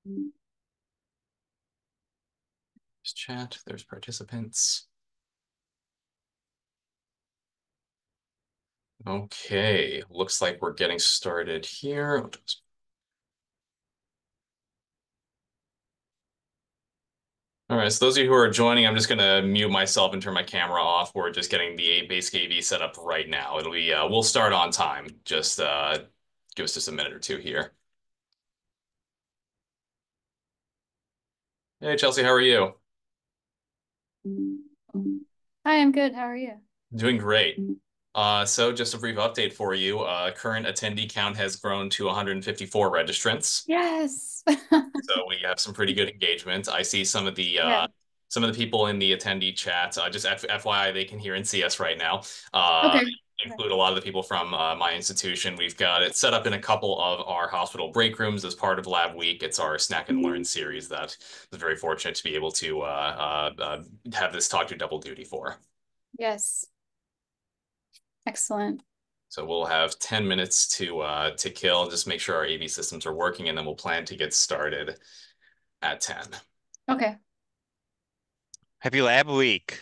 There's chat, there's participants. Okay, looks like we're getting started here. All right, so those of you who are joining, I'm just going to mute myself and turn my camera off. We're just getting the basic AV set up right now. We'll start on time. Just give us just a minute or two here. Hey, Chelsea, how are you? Hi, I'm good. How are you? Doing great. So just a brief update for you. Current attendee count has grown to 154 registrants. Yes. So we have some pretty good engagement. I see Yeah. some of the people in the attendee chat. Just FYI, they can hear and see us right now. Uh, Okay. Okay. Include a lot of the people from my institution. We've got it set up in a couple of our hospital break rooms as part of Lab Week. It's our Snack and Learn series that was very fortunate to be able to have this talk do double duty for. Yes. Excellent. So we'll have 10 minutes to kill and just make sure our AV systems are working, and then we'll plan to get started at 10. Okay. Happy Lab Week.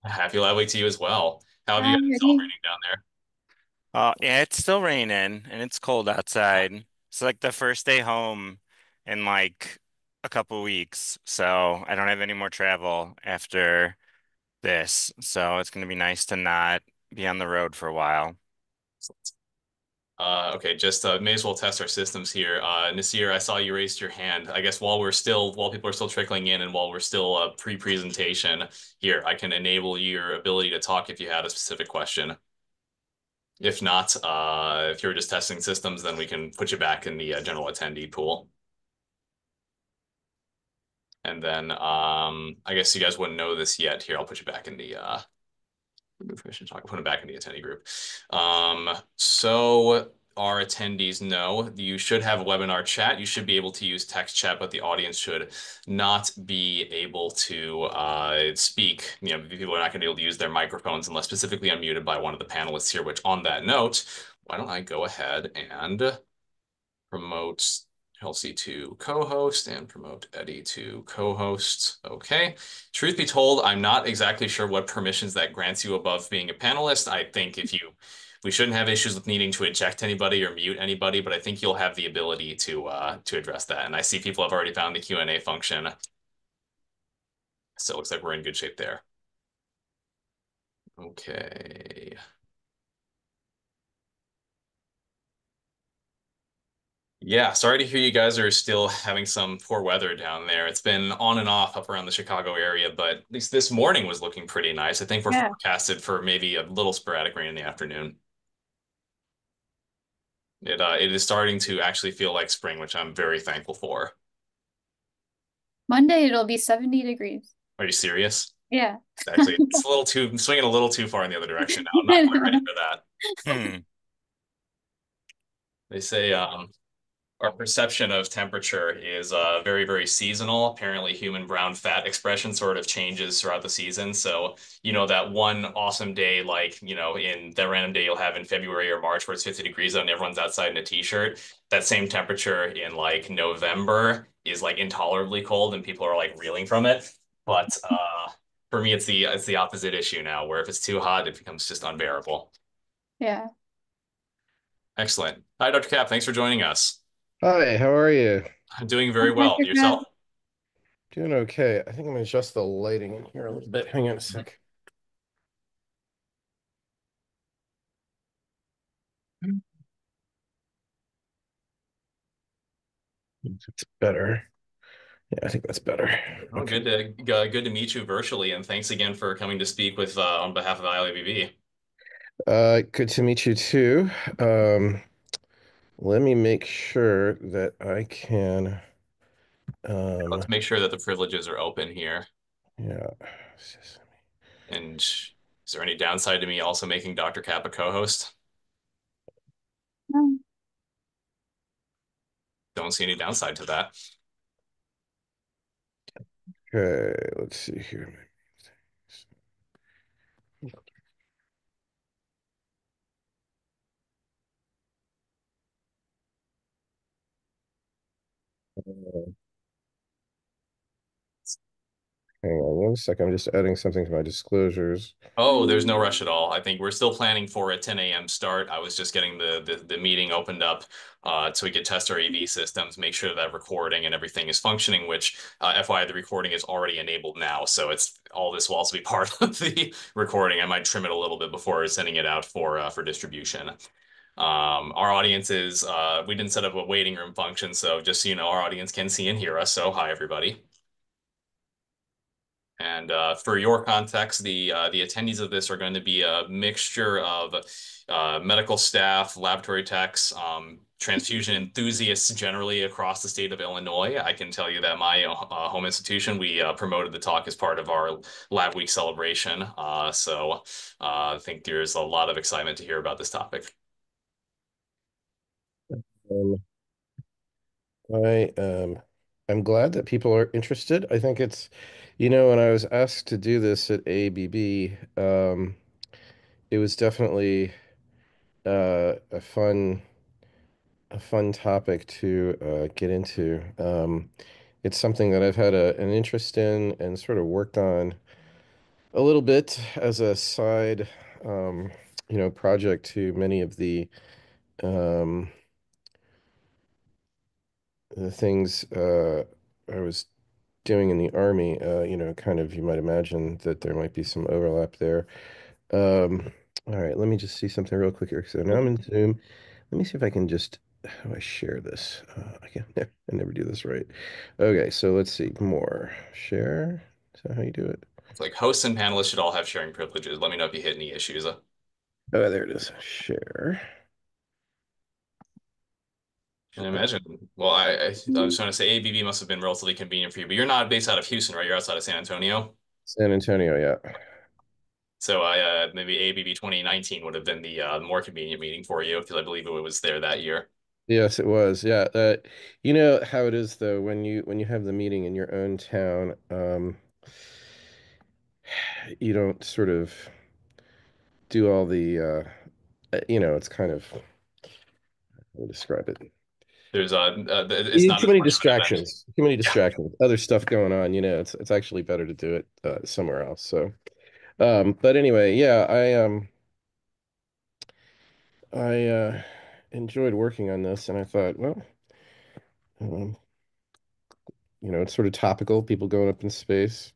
Happy Lab Week to you as well. How have you guys been Alrighty. celebrating down there? Yeah, it's still raining and it's cold outside. It's like the first day home in like a couple weeks. So I don't have any more travel after this. So it's going to be nice to not be on the road for a while. Okay, just may as well test our systems here. Nasir, I saw you raised your hand. I guess while people are still trickling in and while we're still pre-presentation here, I can enable your ability to talk if you had a specific question. If not, if you're just testing systems, then we can put you back in the general attendee pool. And then I guess you guys wouldn't know this yet. Here, I'll put you back in the permission to talk. Put them back in the attendee group. So our attendees know you should have a webinar chat. You should be able to use text chat, but the audience should not be able to speak. You know, people are not going to be able to use their microphones unless specifically unmuted by one of the panelists here. Which, on that note, why don't I go ahead and promote Chelsea to co-host and promote Eddie to co-host. Okay. Truth be told, I'm not exactly sure what permissions that grants you above being a panelist. I think we shouldn't have issues with needing to eject anybody or mute anybody, but I think you'll have the ability to address that. And I see people have already found the Q&A function. So it looks like we're in good shape there. Okay. Yeah, sorry to hear you guys are still having some poor weather down there. It's been on and off up around the Chicago area, but at least this morning was looking pretty nice. I think we're Yeah. forecasted for maybe a little sporadic rain in the afternoon. It is starting to actually feel like spring, which I'm very thankful for. Monday it'll be 70 degrees. Are you serious? Yeah. Actually, it's a little too, I'm swinging a little too far in the other direction now. I'm not quite ready for that. Hmm. They say our perception of temperature is very, very seasonal. Apparently, human brown fat expression sort of changes throughout the season. So, that one awesome day, like, in that random day you'll have in February or March where it's 50 degrees out and everyone's outside in a t-shirt, that same temperature in like November is like intolerably cold and people are like reeling from it. But for me, it's the opposite issue now, where if it's too hot, it becomes just unbearable. Yeah. Excellent. Hi, Dr. Cap. Thanks for joining us. Hi, how are you? I'm doing very Hi, well. Dr. Kraft. Yourself? Doing okay. I think I'm gonna adjust the lighting in here a little bit. Hang on a sec. It's better. Yeah, I think that's better. Oh, Okay. good to meet you virtually, and thanks again for coming to speak with on behalf of ILABB. Good to meet you too. Um, Let me make sure that I can, Let's make sure that the privileges are open here. yeah. And is there any downside to me also making Dr. Cap a co-host? Um, Don't see any downside to that. Okay, let's see here. Hang on 1 second. I'm just adding something to my disclosures. Oh, there's no rush at all. I think we're still planning for a 10 a.m. start. I was just getting the meeting opened up so we could test our AV systems, make sure that recording and everything is functioning, which FYI, the recording is already enabled now. So it's all this will also be part of the recording. I might trim it a little bit before sending it out for distribution. Our audience is we didn't set up a waiting room function, so just so you know, our audience can see and hear us. So hi, everybody. And for your context, the attendees of this are going to be a mixture of medical staff, laboratory techs, transfusion enthusiasts generally across the state of Illinois. I can tell you that my home institution, we promoted the talk as part of our Lab Week celebration. So I think there's a lot of excitement to hear about this topic. Um, I'm glad that people are interested. I think it's, when I was asked to do this at ABB, it was definitely a fun topic to get into. It's something that I've had an interest in and sort of worked on a little bit as a side, um, project to many of um, the things I was doing in the army. Kind of, you might imagine that there might be some overlap there. Um, all right, let me just see something real quick here. So now I'm in Zoom. Let me see if I can just, how do I share this? I never do this right. Okay, so let's see, more. Share? Is that how you do it? It's like hosts and panelists should all have sharing privileges. Let me know if you hit any issues. Oh, there it is. Share. I imagine. Well, I was trying to say ABB must have been relatively convenient for you, but you're not based out of Houston, right? You're outside of San Antonio. San Antonio, yeah. So maybe ABB 2019 would have been the more convenient meeting for you because I believe it was there that year. Yes, it was. Yeah. You know how it is though, when you have the meeting in your own town, you don't sort of do all the it's kind of, how to describe it. There's it's You have not too as many much of an event. distractions. Too many Yeah. distractions. Other stuff going on, it's actually better to do it somewhere else. So but anyway, yeah, I enjoyed working on this and I thought, well, um, it's sort of topical, people going up in space.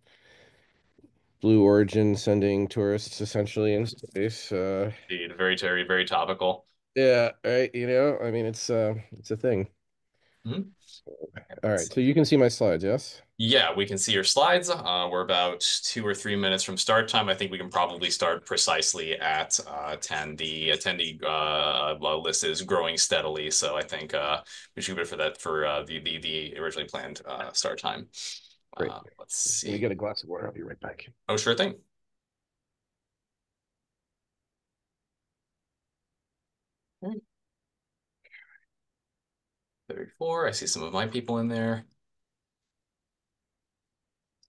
Blue Origin sending tourists essentially in space. Indeed, very, very, very topical. Yeah, right. I mean, it's a thing. Mhm. All right, so you can see my slides, yes? Yeah, we can see your slides. We're about 2 or 3 minutes from start time. I think we can probably start precisely at 10. The attendee list is growing steadily, so I think we should be for that for the originally planned start time. Great. Let's Let me see. get a glass of water. I'll be right back. Oh, sure thing. Okay. 34. I see some of my people in there.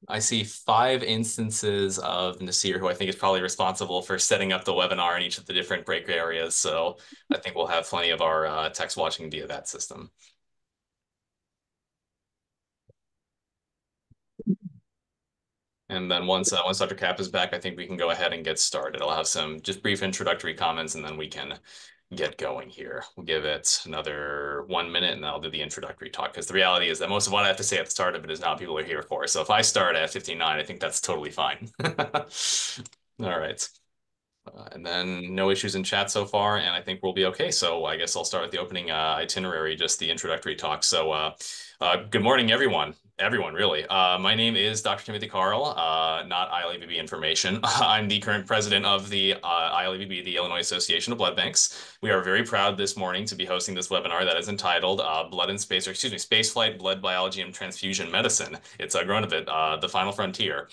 I see 5 instances of Nasir, who I think is probably responsible for setting up the webinar in each of the different break areas. So I think we'll have plenty of our techs watching via that system. And then once Dr. Cap is back, I think we can go ahead and get started. I'll have some just brief introductory comments, and then we can get going here. We'll give it another 1 minute, and then I'll do the introductory talk. Because the reality is that most of what I have to say at the start of it is not what people are here for. So if I start at 59, I think that's totally fine. All right. And then no issues in chat so far, and I think we'll be okay. So I guess I'll start with the opening itinerary, just the introductory talk. So good morning, everyone. Everyone, really. My name is Dr. Timothy Carl, not ILABB information. I'm the current president of the ILABB, the Illinois Association of Blood Banks. We are very proud this morning to be hosting this webinar that is entitled Blood and Space, or excuse me, Spaceflight, Blood Biology and Transfusion Medicine. It's grown a bit, the final frontier.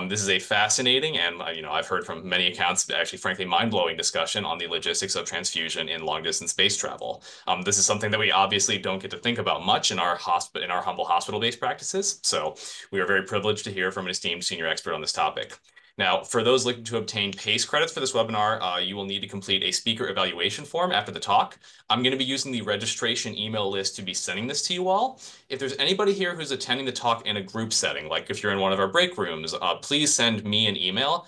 This is a fascinating and, I've heard from many accounts, actually, frankly, mind-blowing discussion on the logistics of transfusion in long-distance space travel. This is something that we obviously don't get to think about much in our humble hospital-based practices. So we are very privileged to hear from an esteemed senior expert on this topic. Now, for those looking to obtain PACE credits for this webinar, you will need to complete a speaker evaluation form after the talk. I'm going to be using the registration email list to be sending this to you all. If there's anybody here who's attending the talk in a group setting, like if you're in one of our break rooms, please send me an email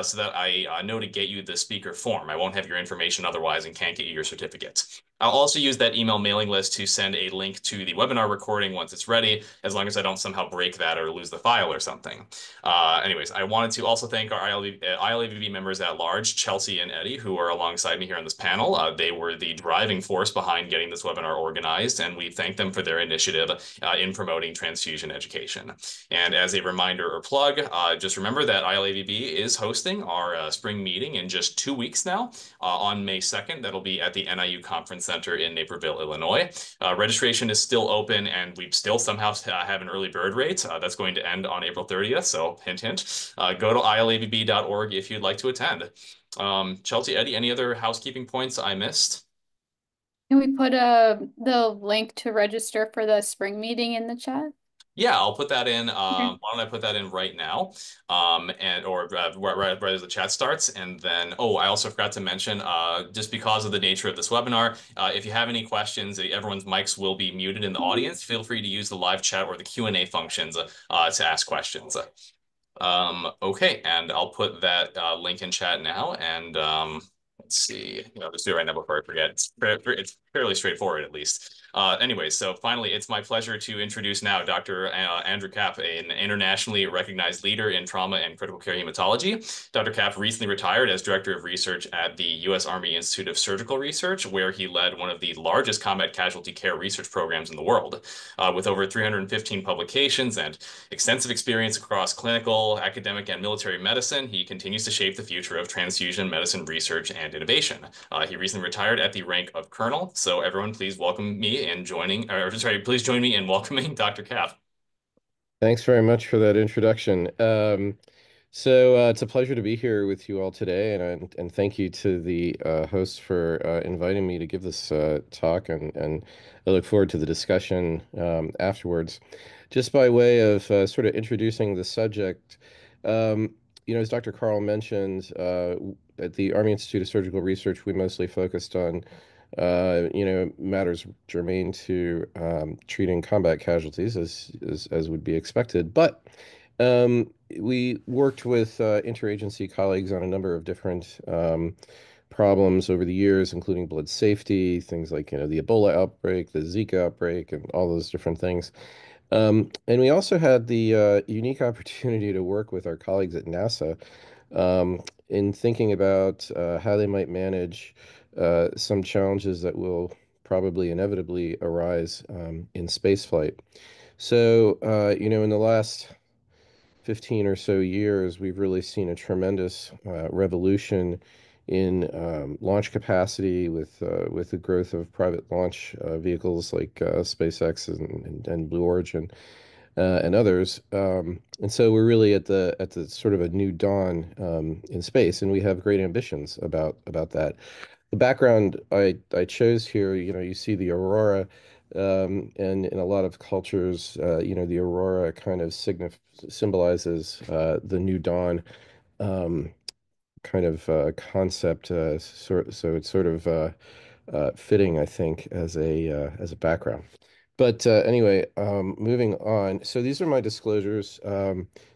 so that I know to get you the speaker form. I won't have your information otherwise and can't get you your certificate. I'll also use that email mailing list to send a link to the webinar recording once it's ready, as long as I don't somehow break that or lose the file or something. Anyways, I wanted to also thank our ILABB members at large, Chelsea and Eddie, who are alongside me here on this panel. They were the driving force behind getting this webinar organized, and we thank them for their initiative in promoting transfusion education. And as a reminder or plug, just remember that ILABB is hosting our spring meeting in just 2 weeks now on May 2nd. That'll be at the NIU Conference Center in Naperville, Illinois. Registration is still open, and we still somehow have an early bird rate. That's going to end on April 30th, so hint, hint. Go to ilabb.org if you'd like to attend. Chelsea, Eddie, any other housekeeping points I missed? Can we put the link to register for the spring meeting in the chat? Yeah, I'll put that in. Okay. Why don't I put that in right now? Or right as the chat starts. And then, oh, I also forgot to mention, just because of the nature of this webinar, if you have any questions, everyone's mics will be muted in the audience. Feel free to use the live chat or the Q&A functions to ask questions. Okay, and I'll put that link in chat now. And let's see, just do it right now before I forget. It's fairly straightforward, at least. Anyways, so finally, it's my pleasure to introduce now Dr. Andrew Kapp, an internationally recognized leader in trauma and critical care hematology. Dr. Kapp recently retired as Director of Research at the U.S. Army Institute of Surgical Research, where he led one of the largest combat casualty care research programs in the world. With over 315 publications and extensive experience across clinical, academic, and military medicine, he continues to shape the future of transfusion medicine research and innovation. He recently retired at the rank of colonel, so everyone please welcome me in joining, or sorry, please join me in welcoming Dr. Kapp. Thanks very much for that introduction. It's a pleasure to be here with you all today, and thank you to the hosts for inviting me to give this talk, and I look forward to the discussion afterwards. Just by way of sort of introducing the subject, as Dr. Carl mentioned, at the Army Institute of Surgical Research, we mostly focused on matters germane to treating combat casualties, as would be expected. But we worked with interagency colleagues on a number of different problems over the years, including blood safety, things like the Ebola outbreak, the Zika outbreak, and all those different things. And we also had the unique opportunity to work with our colleagues at NASA in thinking about how they might manage some challenges that will probably inevitably arise in spaceflight. So, in the last 15 or so years, we've really seen a tremendous revolution in launch capacity with the growth of private launch vehicles like SpaceX and Blue Origin and others. And so we're really at the sort of a new dawn in space, and we have great ambitions about that. The background I chose here, you see the aurora, and in a lot of cultures, the aurora kind of symbolizes the new dawn kind of concept. So it's sort of fitting, I think, as a background. But anyway, moving on. So these are my disclosures.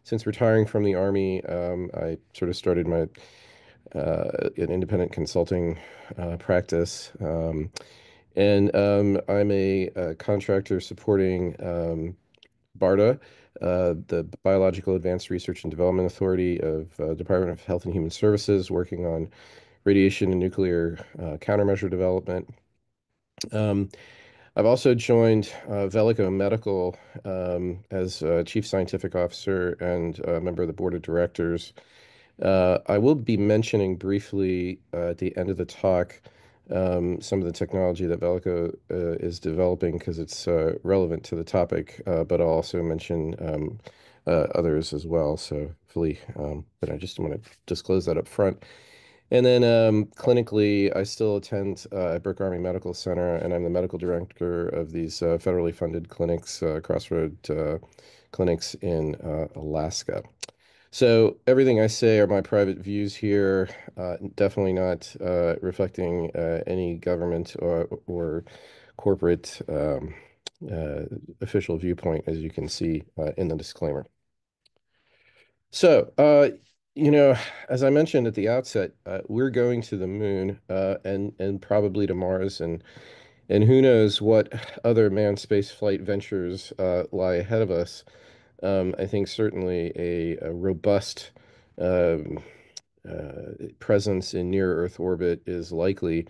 Since retiring from the Army, I sort of started an independent consulting practice. And I'm a contractor supporting BARDA, the Biological Advanced Research and Development Authority of Department of Health and Human Services, working on radiation and nuclear countermeasure development. I've also joined Velico Medical as Chief Scientific Officer and a member of the Board of Directors. I will be mentioning briefly at the end of the talk some of the technology that Velico is developing because it's relevant to the topic, but I'll also mention others as well. So hopefully, but I just want to disclose that up front. And then clinically, I still attend at Brooke Army Medical Center, and I'm the medical director of these federally funded clinics, Crossroad clinics in Alaska. So everything I say are my private views here, definitely not reflecting any government or corporate uh, official viewpoint, as you can see in the disclaimer. So, you know, as I mentioned at the outset, we're going to the moon and probably to Mars, and who knows what other manned space flight ventures lie ahead of us. I think certainly a robust um, presence in near Earth orbit is likely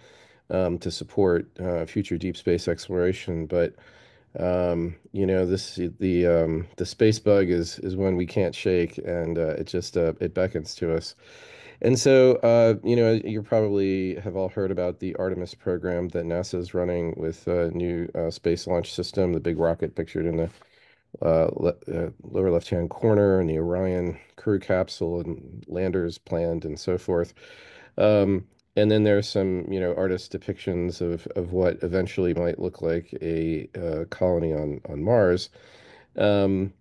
to support future deep space exploration. But you know, the space bug is one we can't shake, and it just it beckons to us. And so, you know, you probably have all heard about the Artemis program that NASA is running with a new space launch system, the big rocket pictured in the lower left-hand corner, and the Orion crew capsule and landers planned and so forth. Um, and then there's some, you know, artist depictions of what eventually might look like a colony on Mars. Um,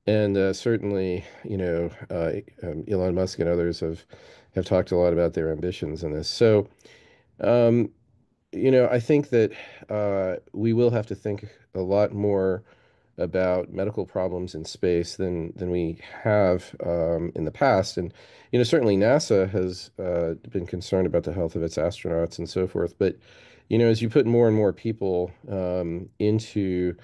and certainly, you know, Elon Musk and others have talked a lot about their ambitions in this. So, um, you know, I think that we will have to think a lot more about medical problems in space than we have in the past. And you know, certainly NASA has been concerned about the health of its astronauts and so forth. But you know, as you put more and more people into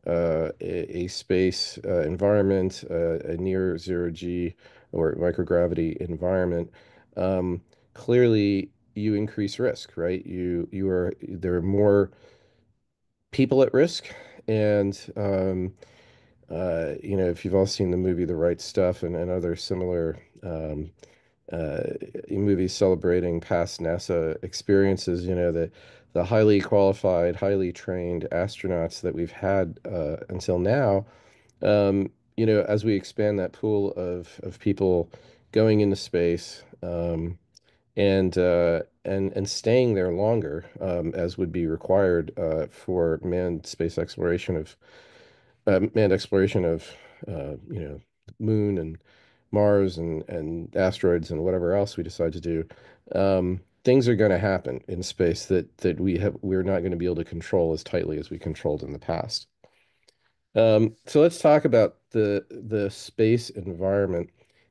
a space environment, a near zero G or microgravity environment, um, clearly you increase risk, right? There are more people at risk, and you know, if you've all seen the movie The Right Stuff and other similar uh, movies celebrating past NASA experiences, you know, the highly qualified, highly trained astronauts that we've had until now, you know, as we expand that pool of people going into space, and staying there longer, as would be required for manned exploration of you know, moon and Mars and asteroids and whatever else we decide to do. Things are going to happen in space that we're not going to be able to control as tightly as we controlled in the past. So let's talk about the space environment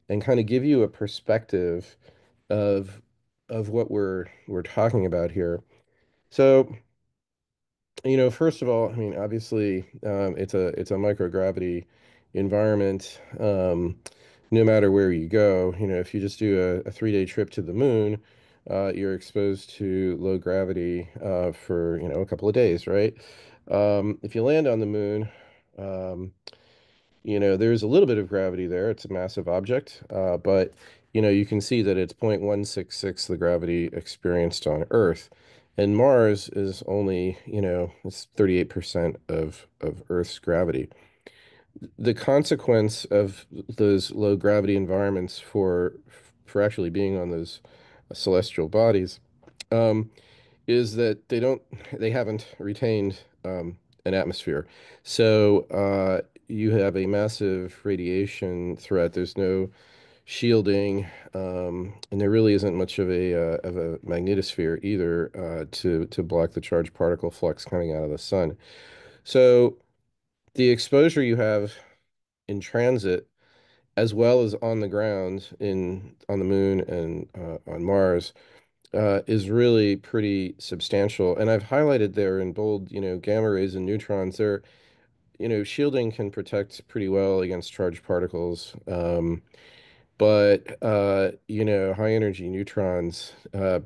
and kind of give you a perspective of what we're talking about here. So, you know, first of all, I mean, obviously, it's a microgravity environment. No matter where you go, you know, if you just do a 3-day trip to the moon, you're exposed to low gravity for, you know, a couple of days, right? If you land on the moon, um, you know, there's a little bit of gravity there. It's a massive object, but you know, you can see that it's 0.166 the gravity experienced on Earth. And Mars is only, you know, it's 38% of Earth's gravity. The consequence of those low gravity environments for actually being on those celestial bodies um, is that they haven't retained an atmosphere. So you have a massive radiation threat. There's no shielding, and there really isn't much of a magnetosphere either to block the charged particle flux coming out of the sun. So the exposure you have in transit, as well as on the ground on the moon and on Mars, is really pretty substantial. And I've highlighted there in bold, you know, gamma rays and neutrons. You know, shielding can protect pretty well against charged particles. But you know, high energy neutrons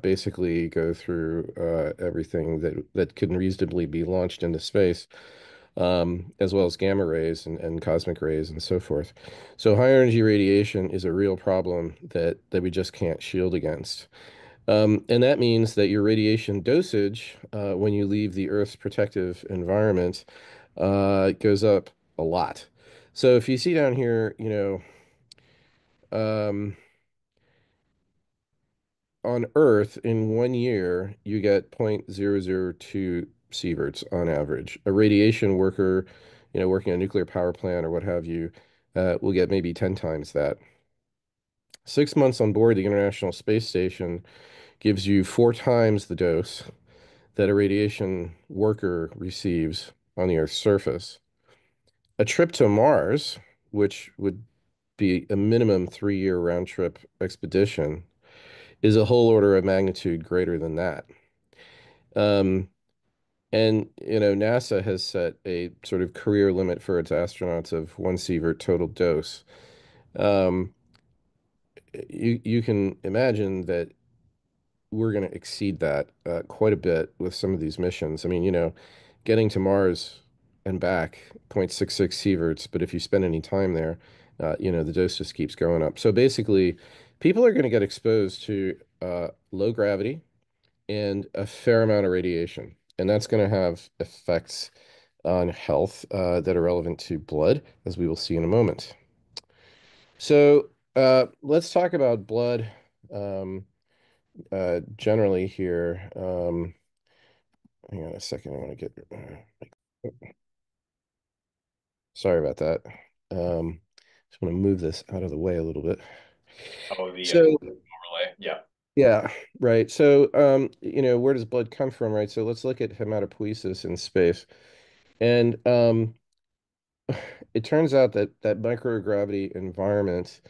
basically go through everything that can reasonably be launched into space, as well as gamma rays and cosmic rays and so forth. So high energy radiation is a real problem that we just can't shield against. And that means that your radiation dosage, when you leave the Earth's protective environment, goes up a lot. So if you see down here, you know, um, on Earth in 1 year, you get 0.002 sieverts on average. A radiation worker, you know, working on a nuclear power plant or what have you, will get maybe 10 times that. 6 months on board the International Space Station gives you 4 times the dose that a radiation worker receives on the Earth's surface. A trip to Mars, which would be a minimum 3-year round trip expedition, is a whole order of magnitude greater than that. And, NASA has set a sort of career limit for its astronauts of 1 sievert total dose. Um, you can imagine that we're going to exceed that quite a bit with some of these missions. I mean, getting to Mars and back, 0.66 sieverts, but if you spend any time there, the dose just keeps going up. So basically, people are going to get exposed to low gravity and a fair amount of radiation. And that's going to have effects on health that are relevant to blood, as we will see in a moment. So let's talk about blood generally here. Hang on a second. I want to get. Sorry about that. Just want to move this out of the way a little bit. Oh, the So overlay. Yeah. yeah, right. So where does blood come from, right? So let's look at hematopoiesis in space. And it turns out that that microgravity environment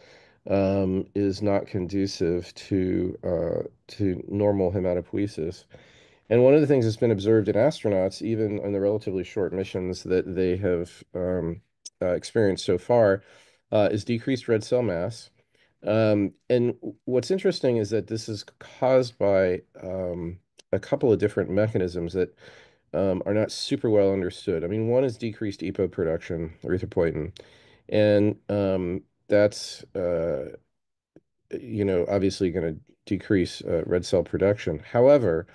is not conducive to normal hematopoiesis. And one of the things that's been observed in astronauts, even on the relatively short missions that they have experienced so far, is decreased red cell mass. And what's interesting is that this is caused by a couple of different mechanisms that are not super well understood. I mean, one is decreased EPO production, erythropoietin, and that's obviously going to decrease red cell production. However,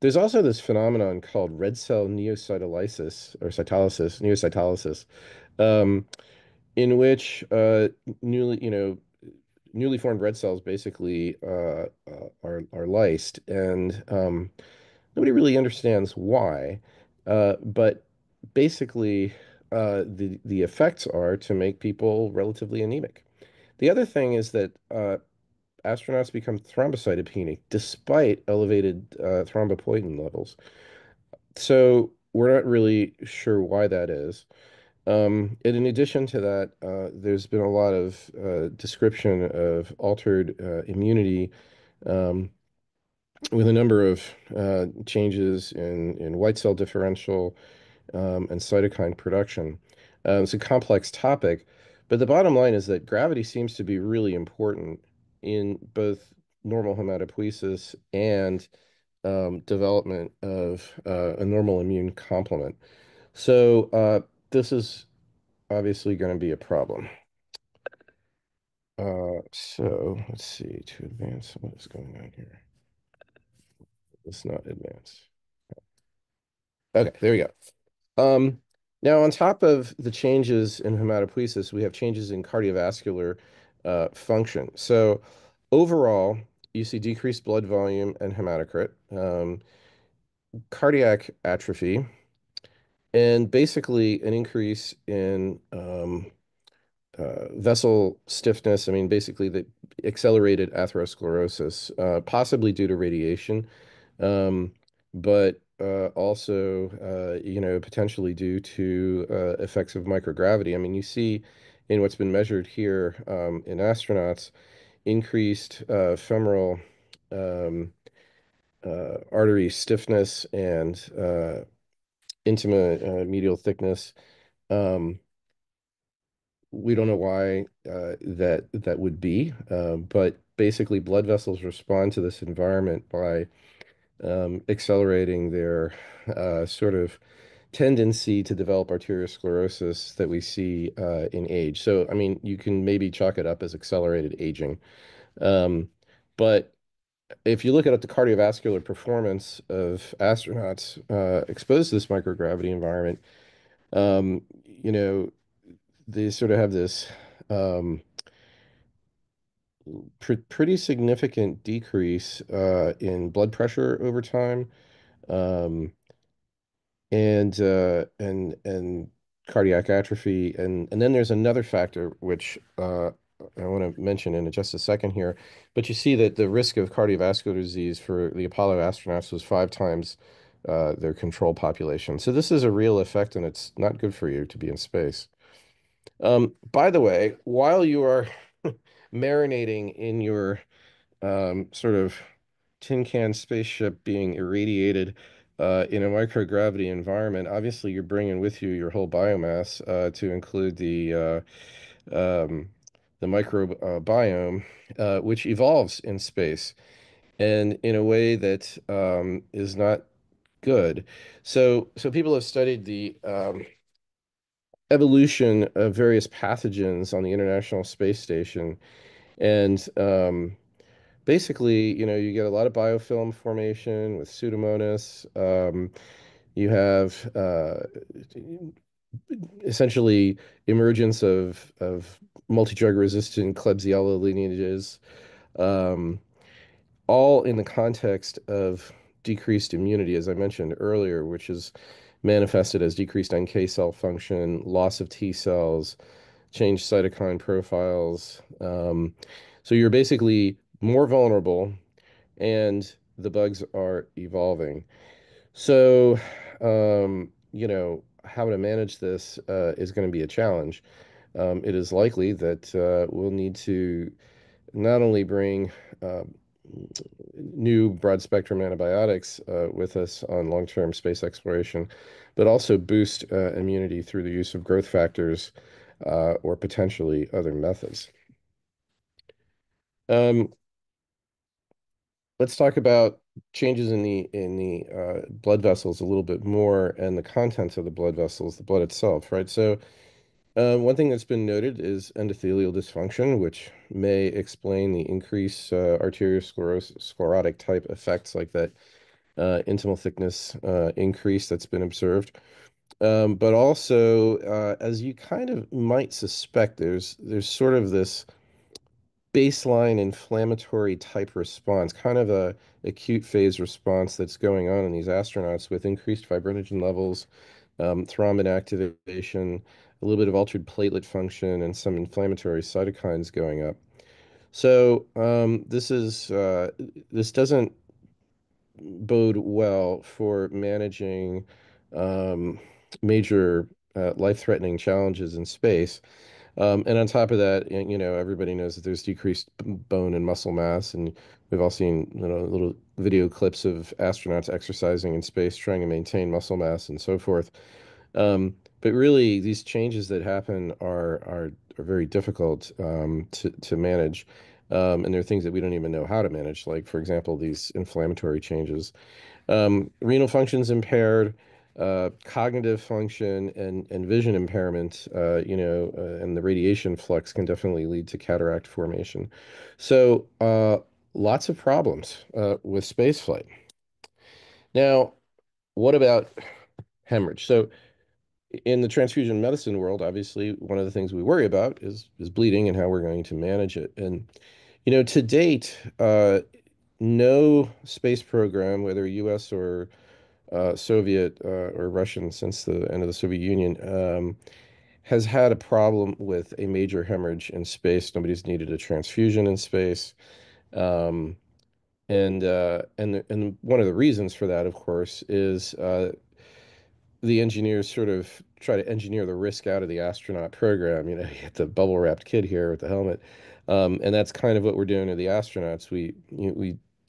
there's also this phenomenon called red cell neocytolysis or neocytolysis, um, in which newly formed red cells basically are lysed, and nobody really understands why. But basically, the effects are to make people relatively anemic. The other thing is that astronauts become thrombocytopenic despite elevated thrombopoietin levels. So we're not really sure why that is. And in addition to that, there's been a lot of description of altered immunity um, with a number of changes in white cell differential and cytokine production. It's a complex topic, but the bottom line is that gravity seems to be really important in both normal hematopoiesis and development of a normal immune complement. So this is obviously going to be a problem. So let's see, to advance, what is going on here? Let's not advance. Okay, there we go. Now, on top of the changes in hematopoiesis, we have changes in cardiovascular function. So overall, you see decreased blood volume and hematocrit, cardiac atrophy, and basically an increase in vessel stiffness. I mean, basically the accelerated atherosclerosis, possibly due to radiation, um, but also, potentially due to effects of microgravity. I mean, you see in what's been measured here in astronauts, increased femoral artery stiffness and intima medial thickness. Um, we don't know why that would be, but basically blood vessels respond to this environment by accelerating their sort of tendency to develop arteriosclerosis that we see in age. So, I mean, you can maybe chalk it up as accelerated aging. Um, but if you look at the cardiovascular performance of astronauts exposed to this microgravity environment, um, you know, they sort of have this um, pretty significant decrease in blood pressure over time, um, and cardiac atrophy, and then there's another factor which I want to mention in just a second here, but you see that the risk of cardiovascular disease for the Apollo astronauts was 5 times their control population. So this is a real effect, and it's not good for you to be in space. By the way, while you are marinating in your sort of tin can spaceship being irradiated in a microgravity environment, obviously you're bringing with you your whole biomass to include um, the microbiome, which evolves in space and in a way that is not good. So people have studied the evolution of various pathogens on the International Space Station, and basically, you get a lot of biofilm formation with Pseudomonas. You have essentially emergence of multi-drug resistant Klebsiella lineages, um, all in the context of decreased immunity, as I mentioned earlier, which is manifested as decreased NK cell function, loss of T cells, changed cytokine profiles. So you're basically more vulnerable, and the bugs are evolving. So, how to manage this is going to be a challenge. It is likely that we'll need to not only bring uh, new broad spectrum antibiotics with us on long-term space exploration, but also boost immunity through the use of growth factors or potentially other methods. Um, let's talk about changes in the blood vessels a little bit more and the contents of the blood vessels, the blood itself, right? So one thing that's been noted is endothelial dysfunction, which may explain the increased arteriosclerotic type effects like that intimal thickness increase that's been observed. But also, as you kind of might suspect, there's sort of this baseline inflammatory type response, kind of a acute phase response that's going on in these astronauts with increased fibrinogen levels, thrombin activation, a little bit of altered platelet function, and some inflammatory cytokines going up. So this doesn't bode well for managing um, major life-threatening challenges in space. And on top of that, everybody knows that there's decreased bone and muscle mass, and we've all seen, little video clips of astronauts exercising in space, trying to maintain muscle mass and so forth. But really, these changes that happen are very difficult to manage, and there are things that we don't even know how to manage, like, for example, these inflammatory changes. Renal function's impaired, cognitive function and vision impairment, and the radiation flux can definitely lead to cataract formation. So, lots of problems with spaceflight. Now, what about hemorrhage? So, in the transfusion medicine world, obviously, one of the things we worry about is bleeding and how we're going to manage it. And, to date, no space program, whether US or Soviet or Russian since the end of the Soviet Union, has had a problem with a major hemorrhage in space. Nobody's needed a transfusion in space. Um, and one of the reasons for that, of course, is the engineers sort of try to engineer the risk out of the astronaut program. You get the bubble wrapped kid here with the helmet, and that's kind of what we're doing to the astronauts. We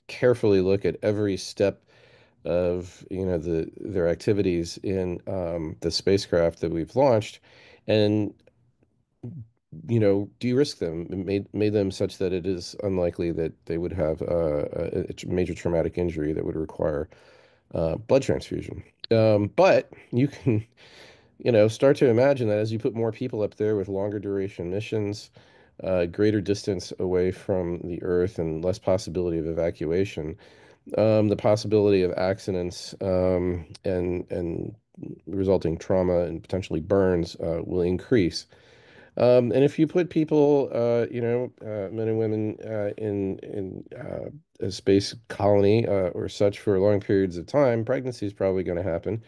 carefully look at every step of their activities in the spacecraft that we've launched, and de-risk them, and made them such that it is unlikely that they would have a major traumatic injury that would require blood transfusion. But you can start to imagine that as you put more people up there with longer duration missions, greater distance away from the Earth, and less possibility of evacuation, the possibility of accidents and resulting trauma and potentially burns will increase. And if you put people, men and women, in a space colony or such for long periods of time, pregnancy is probably going to happen.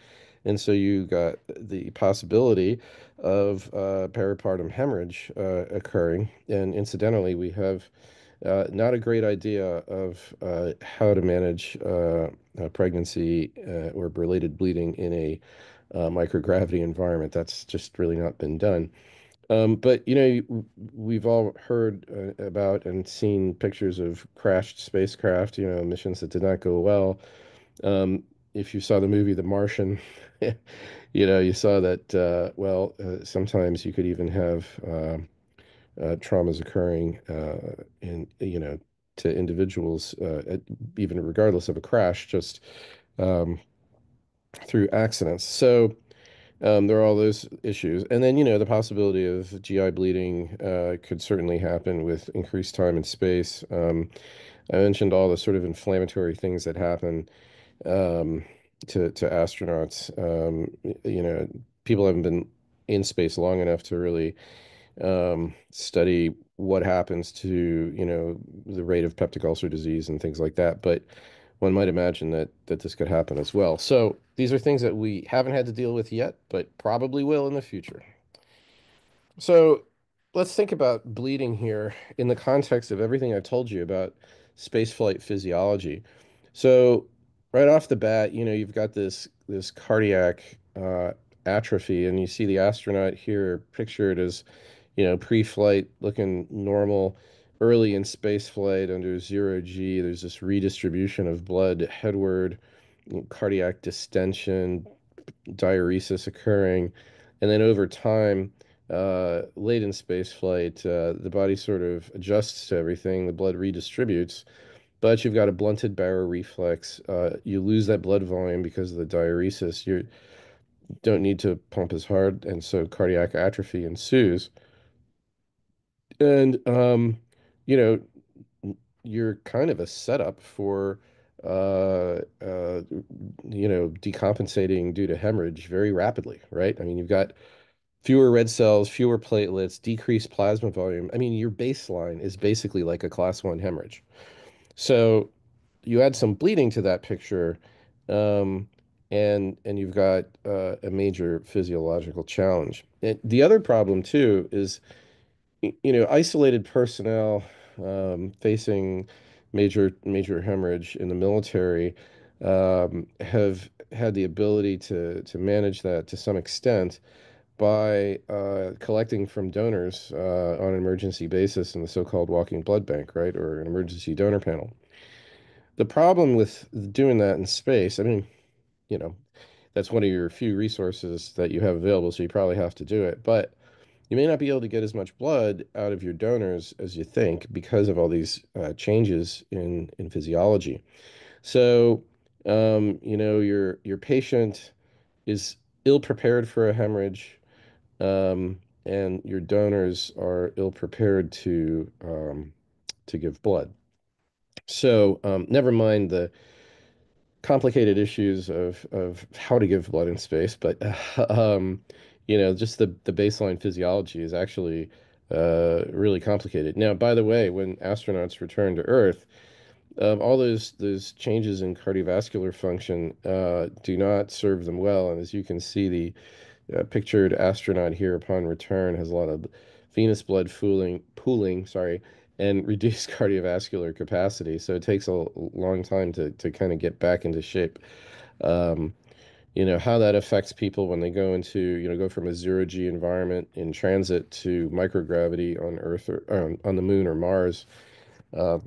And so you got the possibility of peripartum hemorrhage occurring. And incidentally, we have not a great idea of how to manage pregnancy or related bleeding in a microgravity environment. That's just really not been done. But we've all heard about and seen pictures of crashed spacecraft, missions that did not go well. Um, if you saw the movie The Martian, you saw that, sometimes you could even have traumas occurring to individuals, even regardless of a crash, just um, through accidents. So there are all those issues. And then, the possibility of GI bleeding could certainly happen with increased time in space. I mentioned all the sort of inflammatory things that happen um, to astronauts. People haven't been in space long enough to really study what happens to, the rate of peptic ulcer disease and things like that. But one might imagine that this could happen as well. So these are things that we haven't had to deal with yet, but probably will in the future. So let's think about bleeding here in the context of everything I told you about spaceflight physiology. So right off the bat, you've got this cardiac atrophy, and you see the astronaut here pictured as, pre-flight looking normal. Early in space flight under 0 G, there's this redistribution of blood headward, cardiac distension, diuresis occurring. And then over time, late in space flight, the body sort of adjusts to everything, the blood redistributes, but you've got a blunted barrow reflex. You lose that blood volume because of the diuresis. You don't need to pump as hard, and so cardiac atrophy ensues. And you know, you're kind of a setup for uh, uh, decompensating due to hemorrhage very rapidly, right? I mean, you've got fewer red cells, fewer platelets, decreased plasma volume. I mean, your baseline is basically like a class 1 hemorrhage. So you add some bleeding to that picture, um, and you've got a major physiological challenge. And the other problem too is isolated personnel facing major hemorrhage in the military have had the ability to manage that to some extent by collecting from donors on an emergency basis in the so-called walking blood bank, right, or an emergency donor panel. The problem with doing that in space, I mean, you know, that's one of your few resources that you have available, so you probably have to do it. But you may not be able to get as much blood out of your donors as you think because of all these changes in physiology. So, your patient is ill prepared for a hemorrhage, and your donors are ill prepared to give blood. So, never mind the complicated issues of how to give blood in space, but just the baseline physiology is actually really complicated. Now, by the way, when astronauts return to Earth, all those changes in cardiovascular function do not serve them well, and as you can see, the pictured astronaut here upon return has a lot of venous blood pooling, sorry, and reduced cardiovascular capacity. So it takes a long time to kind of get back into shape. Um, how that affects people when they go into, go from a 0 G environment in transit to microgravity on Earth or on the moon or Mars. Uh,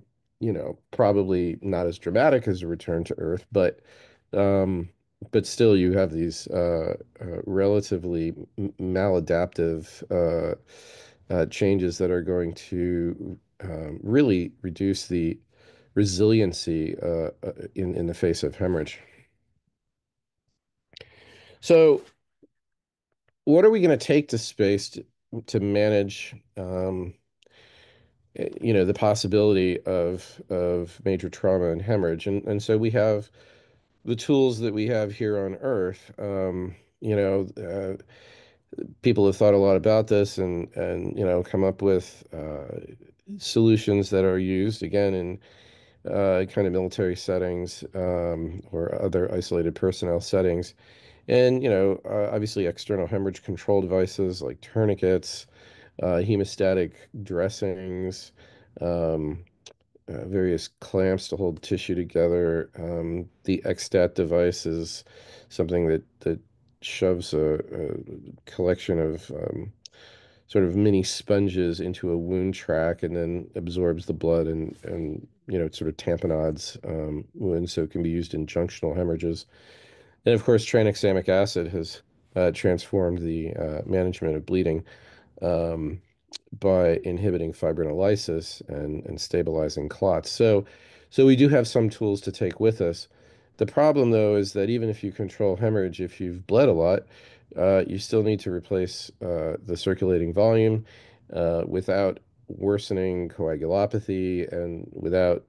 probably not as dramatic as a return to Earth, um, but still you have these relatively maladaptive changes that are going to really reduce the resiliency in the face of hemorrhage. So, what are we going to take to space to manage, the possibility of major trauma and hemorrhage? And so we have the tools that we have here on Earth. People have thought a lot about this and come up with solutions that are used again in kind of military settings or other isolated personnel settings. And, obviously external hemorrhage control devices like tourniquets, hemostatic dressings, um, various clamps to hold tissue together. The XStat device is something that shoves a collection of sort of mini sponges into a wound track and then absorbs the blood and it sort of tamponades wounds, so it can be used in junctional hemorrhages. And of course, tranexamic acid has transformed the management of bleeding. Um, by inhibiting fibrinolysis and stabilizing clots. So we do have some tools to take with us. The problem, though, is that even if you control hemorrhage, if you've bled a lot, you still need to replace the circulating volume without worsening coagulopathy and without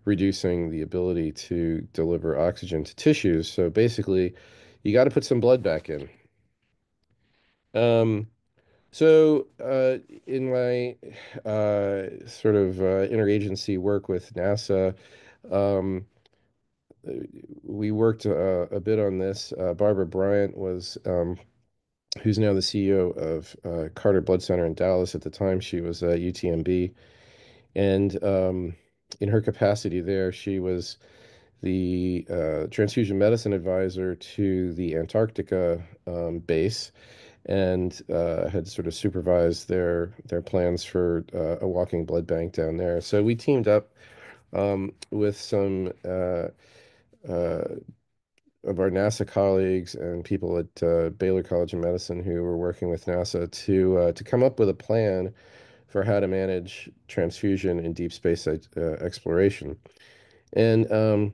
reducing the ability to deliver oxygen to tissues. So basically, you got to put some blood back in. Um, so, in my sort of interagency work with NASA, um, we worked a bit on this. Barbara Bryant was, who's now the CEO of Carter Blood Center in Dallas. At the time, she was at UTMB. And in her capacity there, she was the transfusion medicine advisor to the Antarctica base and had sort of supervised their plans for a walking blood bank down there. So we teamed up with some uh, of our NASA colleagues and people at Baylor College of Medicine who were working with NASA to come up with a plan for how to manage transfusion in deep space exploration. And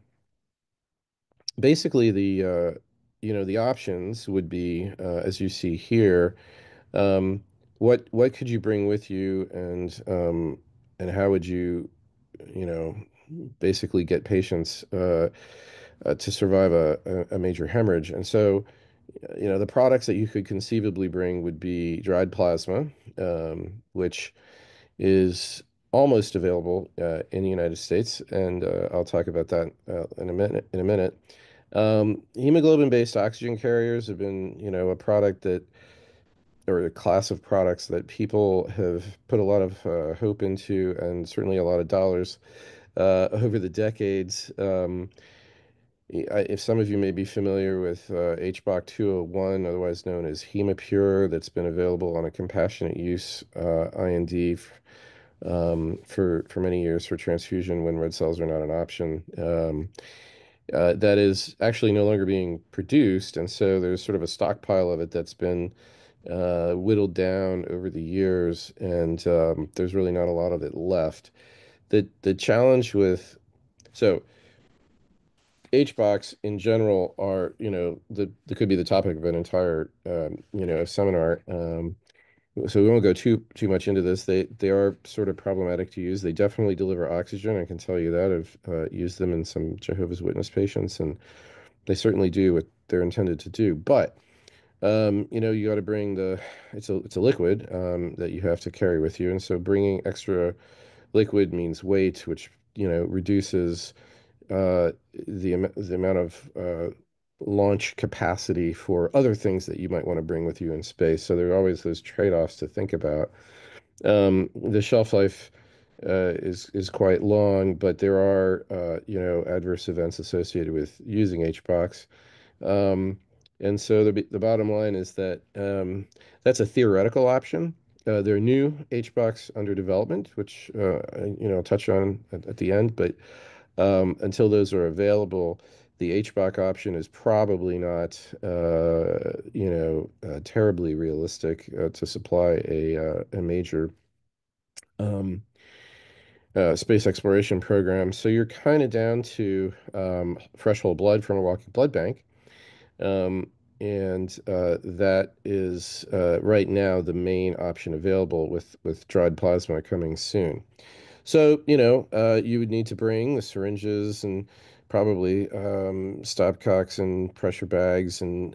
basically, the options would be, as you see here. Um, what could you bring with you, and how would you, you know, basically get patients to survive a major hemorrhage? And so, the products that you could conceivably bring would be dried plasma, which is almost available in the United States, and I'll talk about that in a minute. Hemoglobin-based oxygen carriers have been, a product that or a class of products that people have put a lot of hope into and certainly a lot of dollars over the decades. If some of you may be familiar with HBOC 201, otherwise known as Hemopure, that's been available on a compassionate use IND for many years for transfusion when red cells are not an option. That is actually no longer being produced, and so there's sort of a stockpile of it that's been whittled down over the years, and there's really not a lot of it left. The challenge with so HBOX in general are, that could be the topic of an entire seminar. So we won't go too much into this. They are sort of problematic to use. They definitely deliver oxygen. I can tell you that. I've used them in some Jehovah's Witness patients, and they certainly do what they're intended to do. But you got to bring it's a liquid that you have to carry with you, and so bringing extra liquid means weight, which reduces the amount of launch capacity for other things that you might want to bring with you in space. So there are always those trade-offs to think about. The shelf life is quite long, but there are adverse events associated with using HBOX. Um, and so the bottom line is that that's a theoretical option. There are new HBOX under development, which I'll touch on at the end. But until those are available, the HBOC option is probably not, terribly realistic to supply a major um, space exploration program. So you're kind of down to fresh whole blood from a walking blood bank. Um, and that is right now the main option available with dried plasma coming soon. So, you would need to bring the syringes and probably stopcocks and pressure bags and,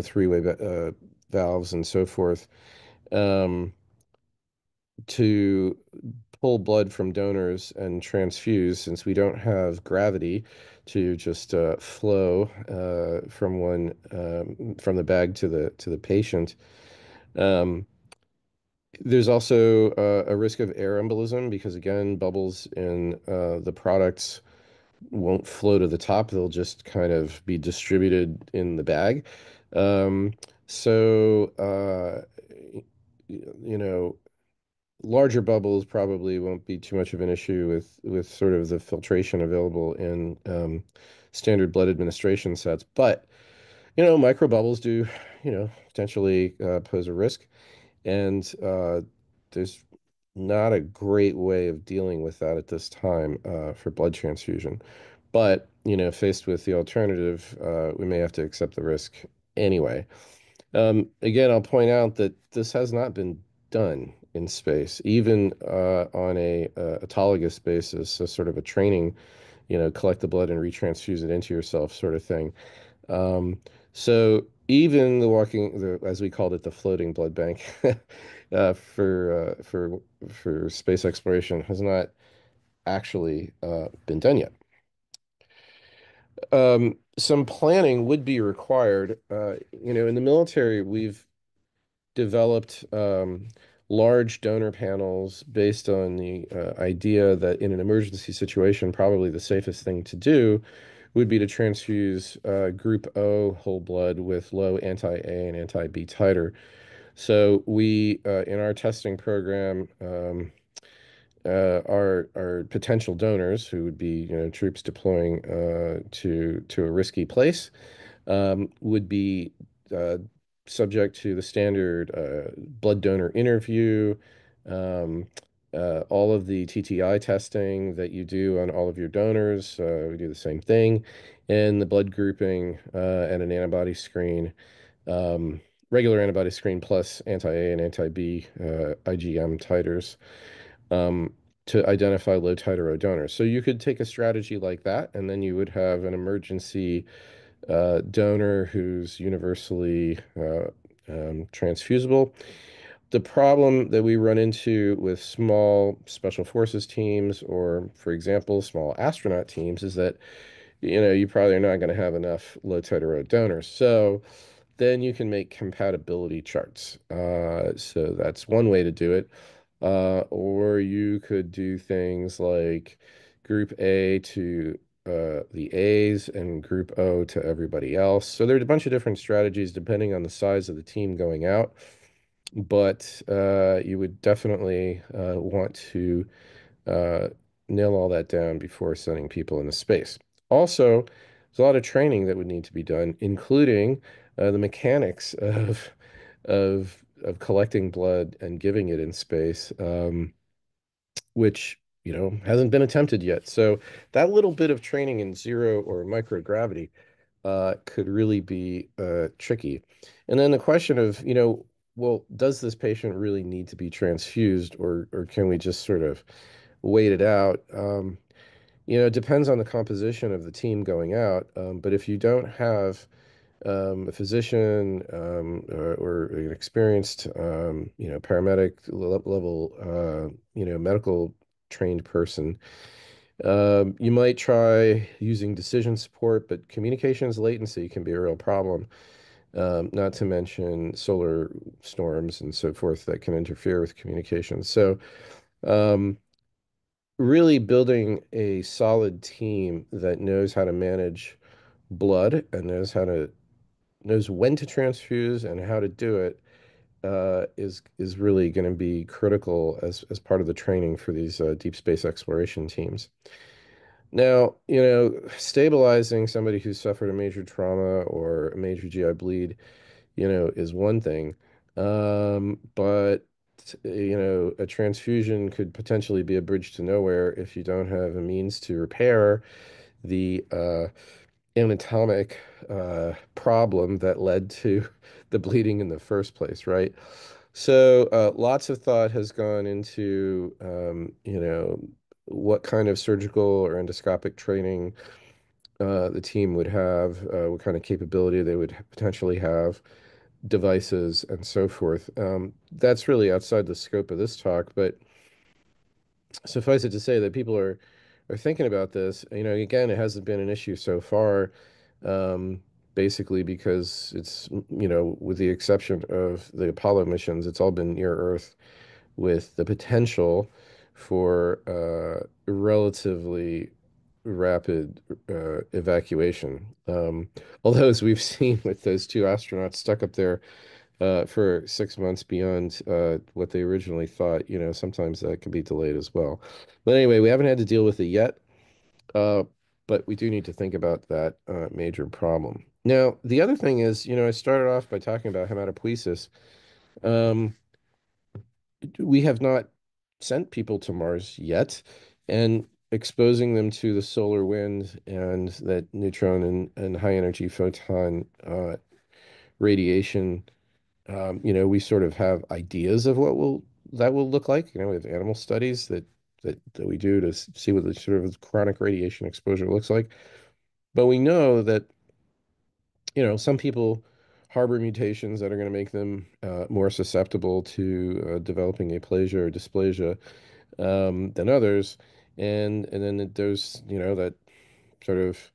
three-way valves and so forth um, to pull blood from donors and transfuse, since we don't have gravity to just flow from the bag to the patient. Um, there's also a risk of air embolism because, again, bubbles in the products won't flow to the top. They'll just kind of be distributed in the bag. Um, so, you know, larger bubbles probably won't be too much of an issue with sort of the filtration available in standard blood administration sets. But, micro bubbles do, potentially pose a risk. And there's not a great way of dealing with that at this time for blood transfusion. But, faced with the alternative, we may have to accept the risk anyway. Again, I'll point out that this has not been done in space, even on a autologous basis, so sort of a training, collect the blood and retransfuse it into yourself sort of thing. Um, so even as we called it, the floating blood bank for space exploration has not actually been done yet. Some planning would be required. In the military, we've developed large donor panels based on the idea that in an emergency situation, probably the safest thing to do would be to transfuse group O whole blood with low anti-A and anti-B titer. So we, in our testing program, our potential donors, who would be, troops deploying to a risky place, would be subject to the standard blood donor interview, um, all of the TTI testing that you do on all of your donors. We do the same thing, and the blood grouping and an antibody screen, um, regular antibody screen plus anti-A and anti-B IgM titers um, to identify low titer O donors. So you could take a strategy like that, and then you would have an emergency donor who's universally transfusible. The problem that we run into with small special forces teams, or for example, small astronaut teams, is that you probably are not going to have enough low titer O donors. So then you can make compatibility charts. So that's one way to do it. Or you could do things like group A to the A's and group O to everybody else. So there's a bunch of different strategies depending on the size of the team going out. But you would definitely want to uh, nail all that down before sending people into space. Also, there's a lot of training that would need to be done, including the mechanics of collecting blood and giving it in space, which hasn't been attempted yet. So that little bit of training in zero or microgravity could really be tricky. And then the question of, well, does this patient really need to be transfused, or can we just sort of wait it out? It depends on the composition of the team going out. But if you don't have a physician or an experienced, paramedic level, medical trained person, you might try using decision support, but communications latency can be a real problem. Not to mention solar storms and so forth that can interfere with communications. So, really building a solid team that knows how to manage blood and knows when to transfuse and how to do it is really going to be critical as part of the training for these deep space exploration teams. Now, stabilizing somebody who's suffered a major trauma or a major GI bleed, is one thing. But, a transfusion could potentially be a bridge to nowhere if you don't have a means to repair the anatomic problem that led to the bleeding in the first place, right? So lots of thought has gone into, what kind of surgical or endoscopic training the team would have, what kind of capability they would potentially have, devices, and so forth. That's really outside the scope of this talk, but suffice it to say that people are thinking about this. Again, it hasn't been an issue so far, um, basically because it's, with the exception of the Apollo missions, it's all been near Earth with the potential for relatively rapid evacuation. Although, as we've seen with those two astronauts stuck up there for 6 months beyond what they originally thought, sometimes that can be delayed as well. But anyway, we haven't had to deal with it yet, uh, but we do need to think about that major problem. Now, the other thing is, I started off by talking about hematopoiesis. Um, we have not sent people to Mars yet, and exposing them to the solar wind and that neutron and high energy photon radiation, we sort of have ideas of what will that will look like. We have animal studies that we do to see what the sort of chronic radiation exposure looks like. But we know that, some people harbor mutations that are going to make them more susceptible to developing aplasia or dysplasia than others. And then there's, that sort of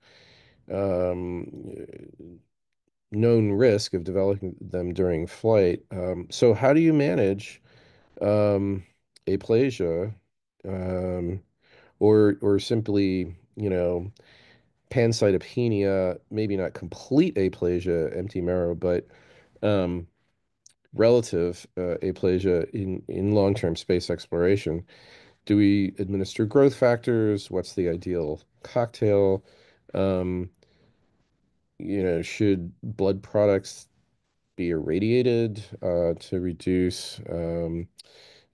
um, known risk of developing them during flight. So how do you manage aplasia, um, or simply, pancytopenia, maybe not complete aplasia, empty marrow, but um, relative aplasia in long-term space exploration? Do we administer growth factors? What's the ideal cocktail? Um, should blood products be irradiated to reduce, potential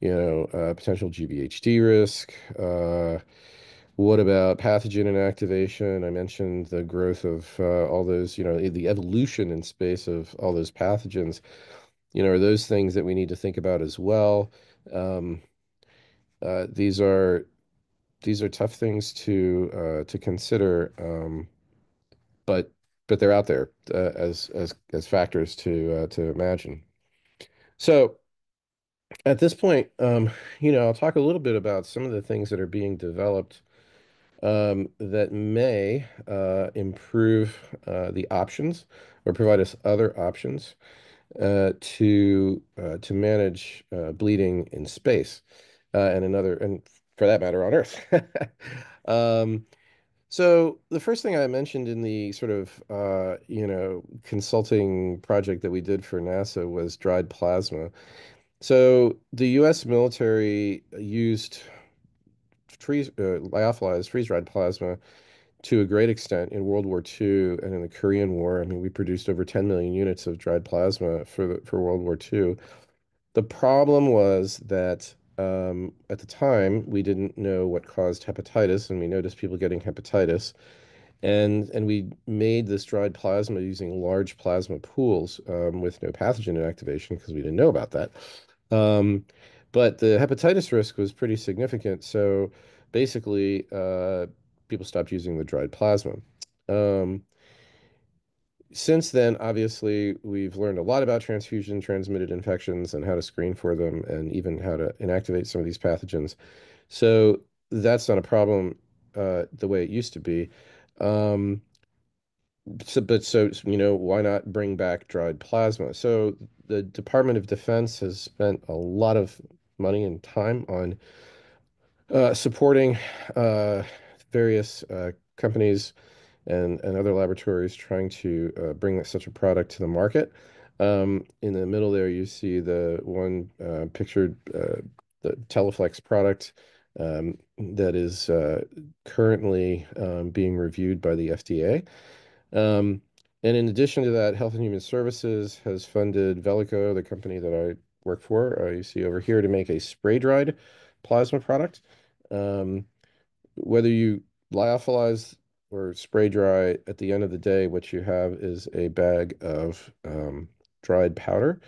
GVHD risk? What about pathogen inactivation? I mentioned the growth of all those, the evolution in space of all those pathogens. Are those things that we need to think about as well? Um, these are tough things to consider, but they're out there as factors to imagine. So at this point, I'll talk a little bit about some of the things that are being developed that may improve the options or provide us other options to manage bleeding in space and for that matter on Earth. Um, so the first thing I mentioned in the sort of consulting project that we did for NASA was dried plasma. So the U.S. military used lyophilized freeze-dried plasma to a great extent in World War II and in the Korean War. I mean, we produced over 10 million units of dried plasma for World War II. The problem was that at the time we didn't know what caused hepatitis, and we noticed people getting hepatitis. And we made this dried plasma using large plasma pools with no pathogen inactivation because we didn't know about that. Um, but the hepatitis risk was pretty significant. So basically, people stopped using the dried plasma. Um, since then, obviously, we've learned a lot about transfusion transmitted infections and how to screen for them and even how to inactivate some of these pathogens. So that's not a problem the way it used to be. Um, why not bring back dried plasma? So the Department of Defense has spent a lot of money and time on supporting uh, various companies and other laboratories trying to bring such a product to the market. In the middle there, you see the one pictured, the Teleflex product that is currently being reviewed by the FDA. Um, and in addition to that, Health and Human Services has funded Velico, the company that I work for, you see over here, to make a spray-dried plasma product. Um, Whether you lyophilize or spray dry, at the end of the day, what you have is a bag of dried powder,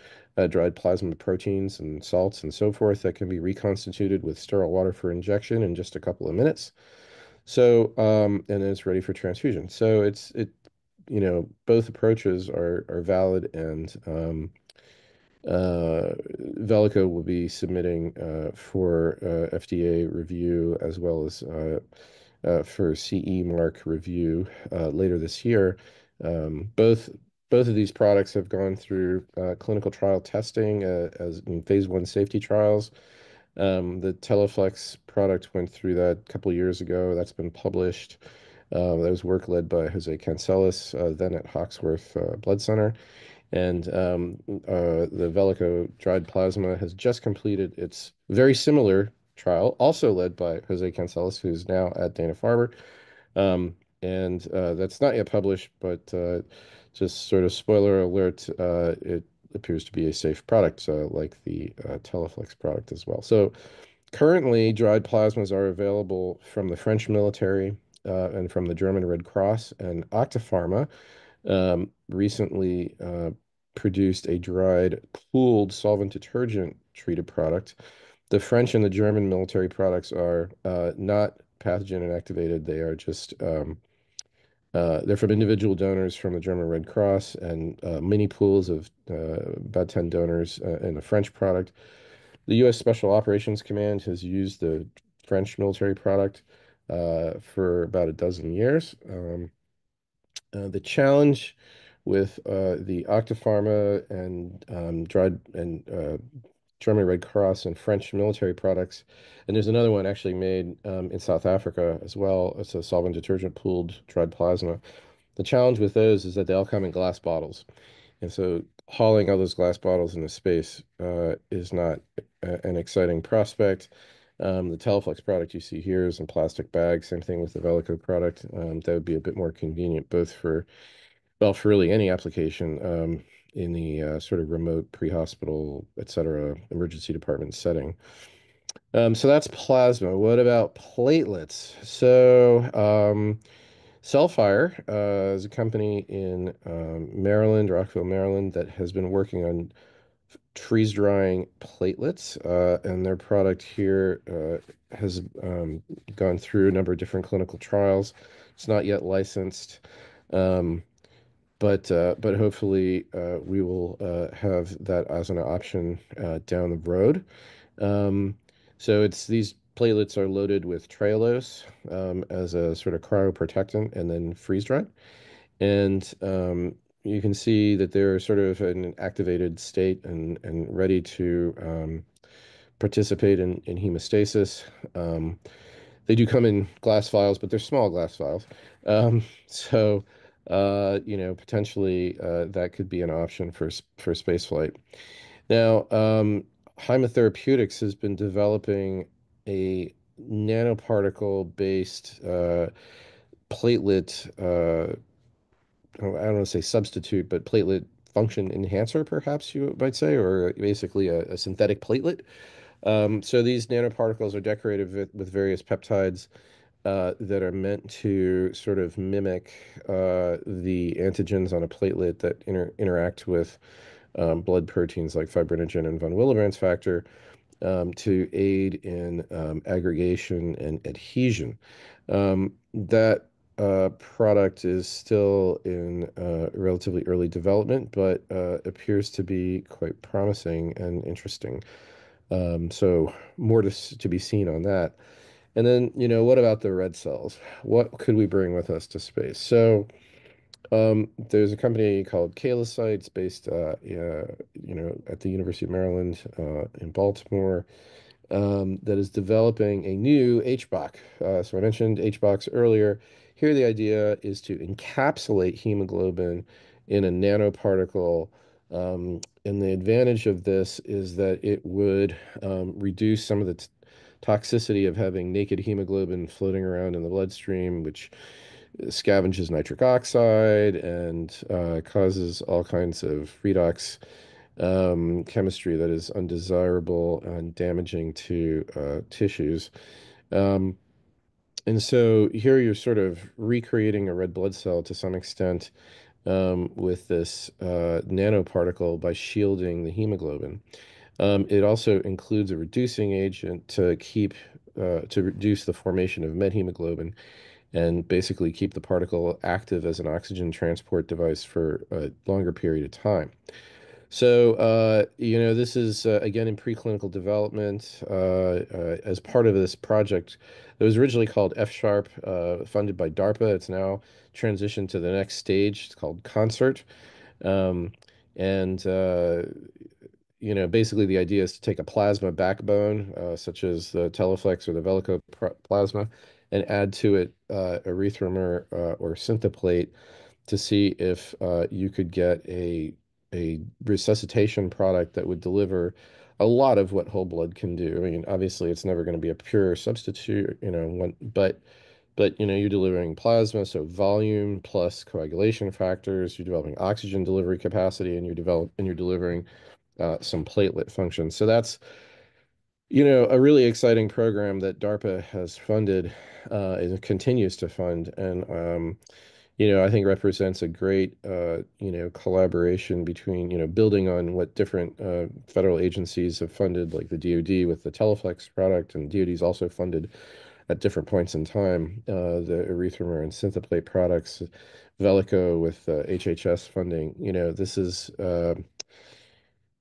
dried plasma proteins and salts and so forth that can be reconstituted with sterile water for injection in just a couple of minutes. So, and then it's ready for transfusion. So both approaches are valid and Velico will be submitting for FDA review as well as for CE mark review later this year. Both of these products have gone through clinical trial testing as in phase 1 safety trials. The Teleflex product went through that a couple of years ago. That's been published. That was work led by Jose Cancelas, then at Hawksworth Blood Center. And the Velico dried plasma has just completed its very similar trial, also led by Jose Cancelas, who's now at Dana-Farber. And that's not yet published, but just sort of spoiler alert, it appears to be a safe product, like the Teleflex product as well. So currently, dried plasmas are available from the French military and from the German Red Cross, and Octapharma recently produced a dried pooled solvent detergent treated product. The French and the German military products are not pathogen inactivated. They are just they're from individual donors from the German Red Cross and mini pools of about 10 donors in the French product. The U.S. Special Operations Command has used the French military product for about a dozen years. The challenge with the Octapharma and dried and German Red Cross and French military products, and there's another one actually made in South Africa as well. It's a solvent detergent pooled dried plasma. The challenge with those is that they all come in glass bottles, and so hauling all those glass bottles into space is not an exciting prospect. The Teleflex product you see here is in plastic bags. Same thing with the Velico product. That would be a bit more convenient, both for, well, for really any application in the sort of remote pre-hospital, et cetera, emergency department setting. So that's plasma. What about platelets? So Cellfire is a company in Maryland, Rockville, Maryland, that has been working on freeze drying platelets, and their product here has gone through a number of different clinical trials. It's not yet licensed, but hopefully we will have that as an option down the road. So it's these platelets are loaded with trehalose as a sort of cryoprotectant and then freeze dried. And you can see that they're sort of in an activated state and ready to participate in hemostasis. They do come in glass vials, but they're small glass vials. So, potentially that could be an option for spaceflight. Now, Hyma Therapeutics has been developing a nanoparticle-based platelet I don't want to say substitute, but platelet function enhancer, perhaps you might say, or basically a synthetic platelet. So these nanoparticles are decorated with various peptides that are meant to sort of mimic the antigens on a platelet that interact with blood proteins like fibrinogen and von Willebrand's factor to aid in aggregation and adhesion. That product is still in relatively early development, but appears to be quite promising and interesting. So more to be seen on that. And then, what about the red cells? What could we bring with us to space? So there's a company called Calycytes based, at the University of Maryland in Baltimore that is developing a new HBOC. So I mentioned HBOCs earlier. Here, the idea is to encapsulate hemoglobin in a nanoparticle. And the advantage of this is that it would reduce some of the toxicity of having naked hemoglobin floating around in the bloodstream, which scavenges nitric oxide and causes all kinds of redox chemistry that is undesirable and damaging to tissues. And so here you're sort of recreating a red blood cell to some extent with this nanoparticle by shielding the hemoglobin. It also includes a reducing agent to reduce the formation of methemoglobin and basically keep the particle active as an oxygen transport device for a longer period of time. So, this is again in preclinical development as part of this project. It was originally called F-Sharp, funded by DARPA. It's now transitioned to the next stage. It's called Concert. Um, and basically the idea is to take a plasma backbone, such as the Teleflex or the Velico plasma, and add to it erythromer or syntheplate to see if you could get a resuscitation product that would deliver a lot of what whole blood can do. I mean, obviously, it's never going to be a pure substitute, but you're delivering plasma, so volume plus coagulation factors. You're developing oxygen delivery capacity, and you're delivering some platelet function. So that's a really exciting program that DARPA has funded and continues to fund, and I think represents a great, collaboration between, building on what different federal agencies have funded, like the DoD with the Teleflex product, and DoD's also funded at different points in time the erythromer and syntheplate products, Velico with HHS funding.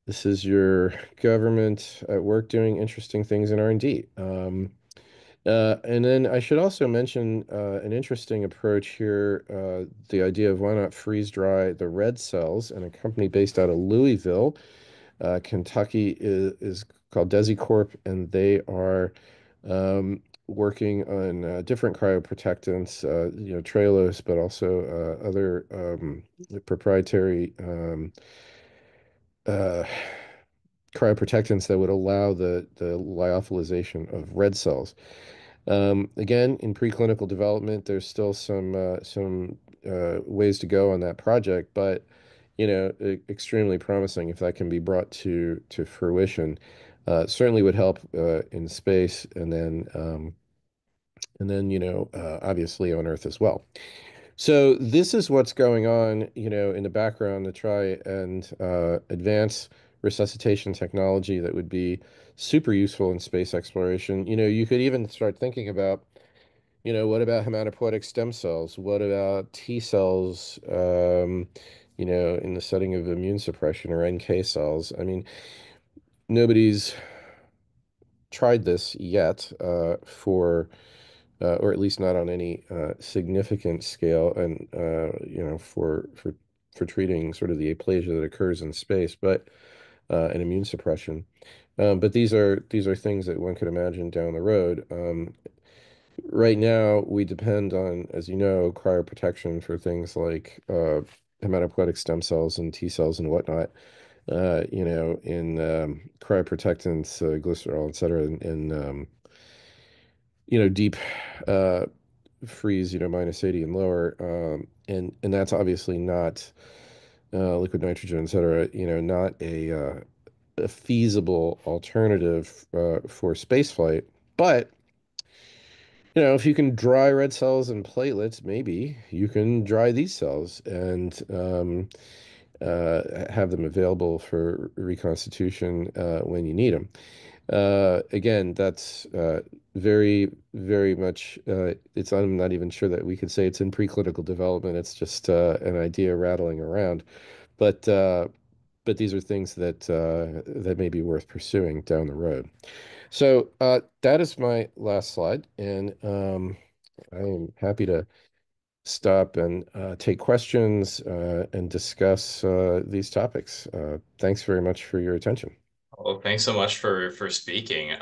This is your government at work doing interesting things in R&D. And then I should also mention an interesting approach here, the idea of why not freeze dry the red cells, and a company based out of Louisville, Kentucky is called DesiCorp, and they are working on different cryoprotectants, Trailose, but also other proprietary uh, cryoprotectants that would allow the lyophilization of red cells. Again, in preclinical development, there's still some ways to go on that project, but extremely promising if that can be brought to fruition. Certainly would help in space, and then obviously on Earth as well. So this is what's going on, in the background to try and advance resuscitation technology that would be super useful in space exploration. You could even start thinking about, what about hematopoietic stem cells? What about T cells, in the setting of immune suppression, or NK cells? I mean, nobody's tried this yet or at least not on any significant scale, and for treating sort of the aplasia that occurs in space, but and immune suppression. But these are things that one could imagine down the road. Right now, we depend on, as you know, cryoprotection for things like hematopoietic stem cells and T cells and whatnot. In cryoprotectants, glycerol, et cetera, in deep uh, freeze, -80 and lower, and that's obviously not liquid nitrogen, et cetera, not a feasible alternative for spaceflight. But if you can dry red cells and platelets, maybe you can dry these cells and have them available for reconstitution when you need them. Again, that's very, very much, I'm not even sure that we could say it's in preclinical development. It's just an idea rattling around. But these are things that may be worth pursuing down the road. So that is my last slide, and I am happy to stop and take questions and discuss these topics. Thanks very much for your attention. Well, thanks so much for speaking.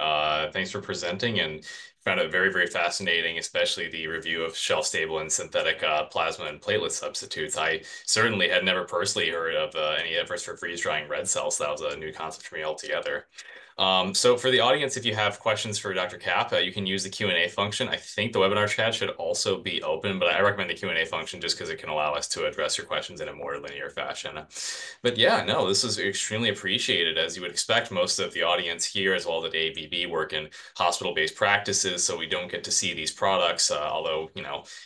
Thanks for presenting, and found it very, very fascinating, especially the review of shelf-stable and synthetic plasma and platelet substitutes. I certainly had never personally heard of any efforts for freeze-drying red cells. So that was a new concept for me altogether. So for the audience, if you have questions for Dr. Kapp, you can use the Q&A function. I think the webinar chat should also be open, but I recommend the Q&A function just because it can allow us to address your questions in a more linear fashion. But yeah, no, this is extremely appreciated. As you would expect, most of the audience here, as well as at ABB, work in hospital-based practices, so we don't get to see these products, although,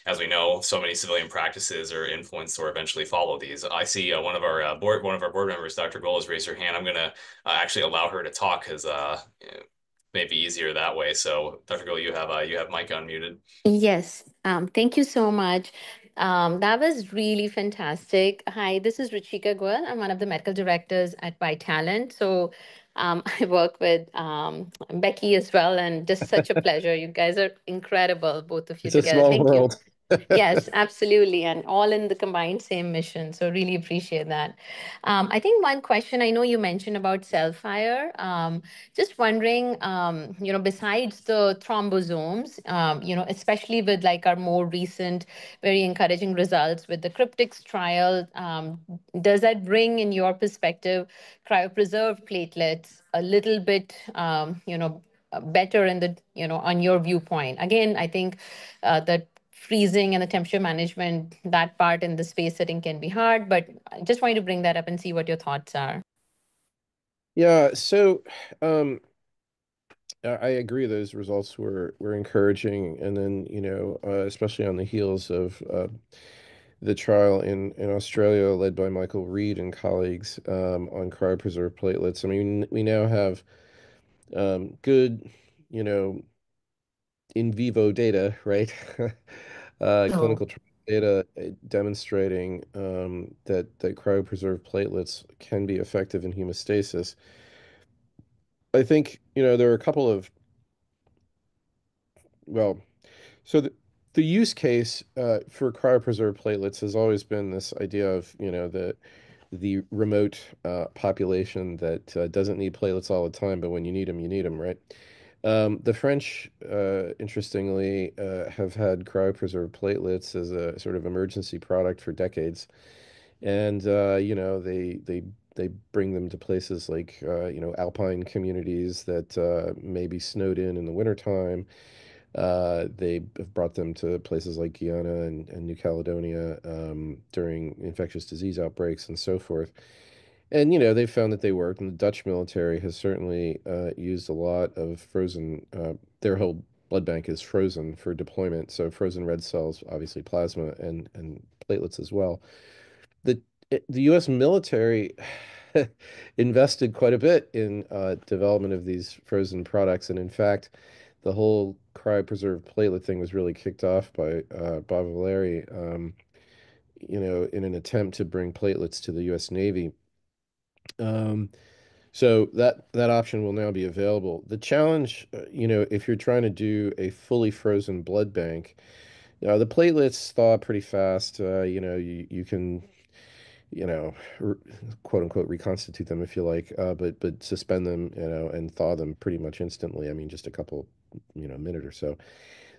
as we know, so many civilian practices are influenced or eventually follow these. I see one of our board members, Dr. Gold, has raised her hand. I'm going to actually allow her to talk because maybe easier that way. So, Dr. Gold, you have mic unmuted. Yes, thank you so much. That was really fantastic. Hi, this is Ruchika Goel. I'm one of the medical directors at Vitalant. So I work with Becky as well, and just such a pleasure. You guys are incredible, both of you It's a together. small Thank you. world. Yes, absolutely. And all in the combined same mission. So really appreciate that. I think one question I know you mentioned about Cellfire. Just wondering, besides the thrombosomes, especially with like our more recent, very encouraging results with the Cryptics trial, does that bring, in your perspective, cryopreserved platelets a little bit, better in the, on your viewpoint? Again, I think that freezing and the temperature management, that part in the space setting can be hard, but I just wanted to bring that up and see what your thoughts are. Yeah, so um, I agree. Those results were encouraging, and then especially on the heels of the trial in Australia, led by Michael Reed and colleagues on cryopreserved platelets. I mean, we now have good, you know, in vivo data, right? Oh, Clinical trial data demonstrating that cryopreserved platelets can be effective in hemostasis. I think, there are a couple of, well, so the use case for cryopreserved platelets has always been this idea of, the remote population that doesn't need platelets all the time, but when you need them, right? The French, interestingly, have had cryopreserved platelets as a sort of emergency product for decades, and they bring them to places like alpine communities that may be snowed in the wintertime. They have brought them to places like Guyana and New Caledonia during infectious disease outbreaks and so forth. And, they've found that they work, and the Dutch military has certainly used a lot of frozen, their whole blood bank is frozen for deployment. So frozen red cells, obviously plasma and platelets as well. The the U.S. military invested quite a bit in development of these frozen products, and in fact, the whole cryopreserved platelet thing was really kicked off by Bob Valeri, in an attempt to bring platelets to the U.S. Navy. Um, so that option will now be available. The challenge, if you're trying to do a fully frozen blood bank, the platelets thaw pretty fast. You can you know, r quote unquote reconstitute them if you like, but suspend them, and thaw them pretty much instantly. I mean, just a couple, minute or so.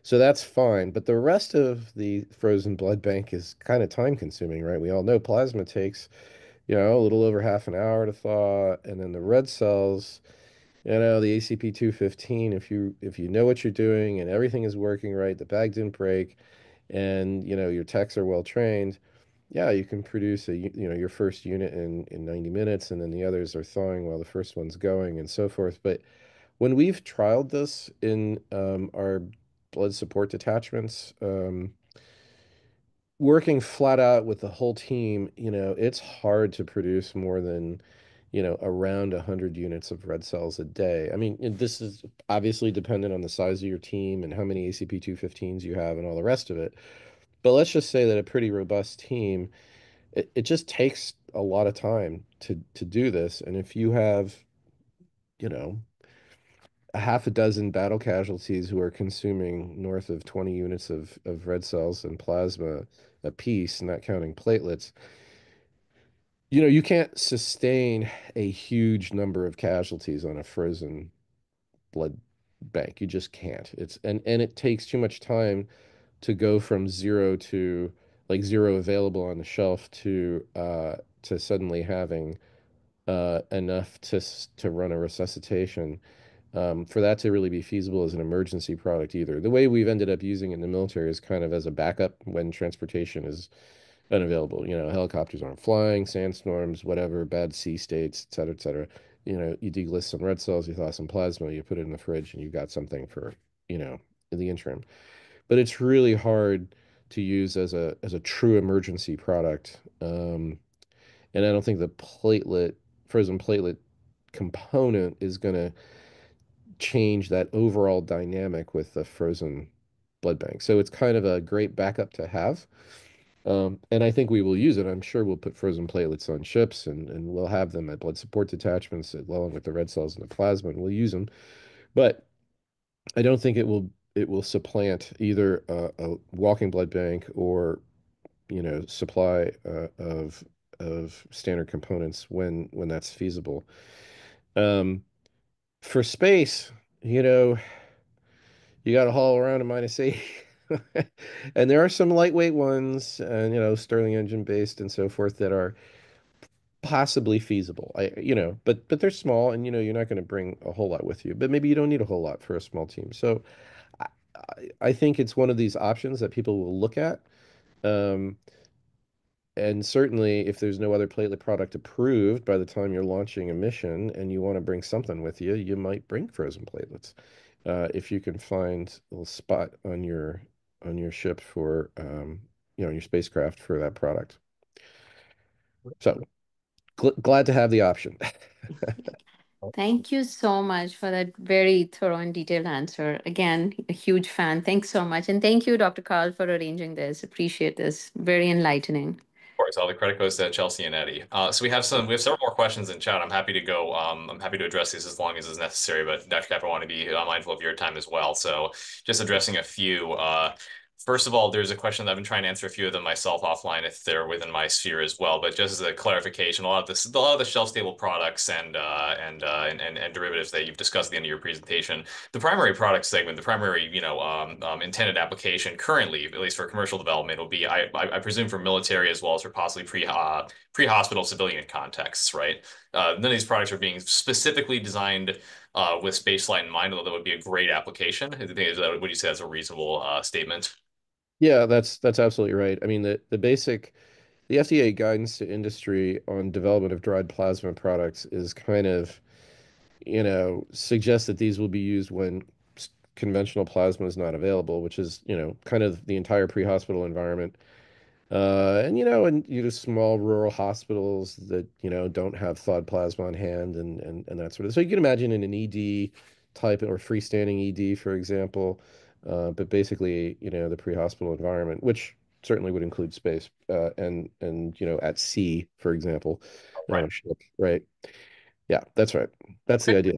So that's fine. But the rest of the frozen blood bank is kind of time consuming, right? We all know plasma takes, a little over half an hour to thaw, and then the red cells, the ACP 215, if you know what you're doing and everything is working right, the bag didn't break, and your techs are well trained, yeah, you can produce your first unit in 90 minutes, and then the others are thawing while the first one's going, and so forth. But when we've trialed this in our blood support detachments, working flat out with the whole team, it's hard to produce more than, around 100 units of red cells a day. I mean, this is obviously dependent on the size of your team and how many ACP 215s you have and all the rest of it. But let's just say that a pretty robust team, it just takes a lot of time to do this. And if you have, you know, a half a dozen battle casualties who are consuming north of 20 units of red cells and plasma a piece, not counting platelets, you can't sustain a huge number of casualties on a frozen blood bank. You just can't. And it takes too much time to go from zero to like zero available on the shelf to suddenly having enough to run a resuscitation, for that to really be feasible as an emergency product either. The way we've ended up using it in the military is kind of as a backup when transportation is unavailable. Helicopters aren't flying, sandstorms, whatever, bad sea states, et cetera, et cetera. You deglist some red cells, you thaw some plasma, you put it in the fridge, and you've got something for, in the interim. But it's really hard to use as a true emergency product. And I don't think the frozen platelet component is going to change that overall dynamic with the frozen blood bank. So it's kind of a great backup to have. And I think we will use it. I'm sure we'll put frozen platelets on ships, and we'll have them at blood support detachments along with the red cells and the plasma, and we'll use them. But I don't think it will supplant either a walking blood bank or supply of standard components when that's feasible. Um, for space, you know, you got to haul around a -80. And there are some lightweight ones, and Stirling engine based and so forth, that are possibly feasible. But they're small, and you're not going to bring a whole lot with you. But maybe you don't need a whole lot for a small team. So I, I think it's one of these options that people will look at. Um, and certainly, if there's no other platelet product approved by the time you're launching a mission and you want to bring something with you, you might bring frozen platelets. If you can find a little spot on your ship for your spacecraft for that product. So glad to have the option. Thank you so much for that very thorough and detailed answer. Again, a huge fan. Thanks so much. And thank you, Dr. Carl, for arranging this. Appreciate this. Very enlightening. Of course, all the credit goes to Chelsea and Eddie. So we have several more questions in chat. I'm happy to go. I'm happy to address these as long as is necessary. But Dr. Cap, I want to be mindful of your time as well. So just addressing a few. First of all, there's a question that I've been trying to answer a few of them myself offline if they're within my sphere as well. But just as a clarification, a lot of the shelf-stable products and derivatives that you've discussed at the end of your presentation, the primary product segment, the primary intended application currently, at least for commercial development, will be I presume for military as well as for possibly pre-hospital civilian contexts, right? None of these products are being specifically designed with spaceflight in mind, although that would be a great application. Would you say that's a reasonable statement? Yeah, that's absolutely right. I mean, the FDA guidance to industry on development of dried plasma products is kind of, suggests that these will be used when conventional plasma is not available, which is, kind of the entire pre-hospital environment. And small rural hospitals that, don't have thawed plasma on hand and that sort of. So you can imagine in an ED type or freestanding ED, for example, but basically, the pre-hospital environment, which certainly would include space, and at sea, for example, on Right. a ship, right? Yeah, that's right. That's the idea.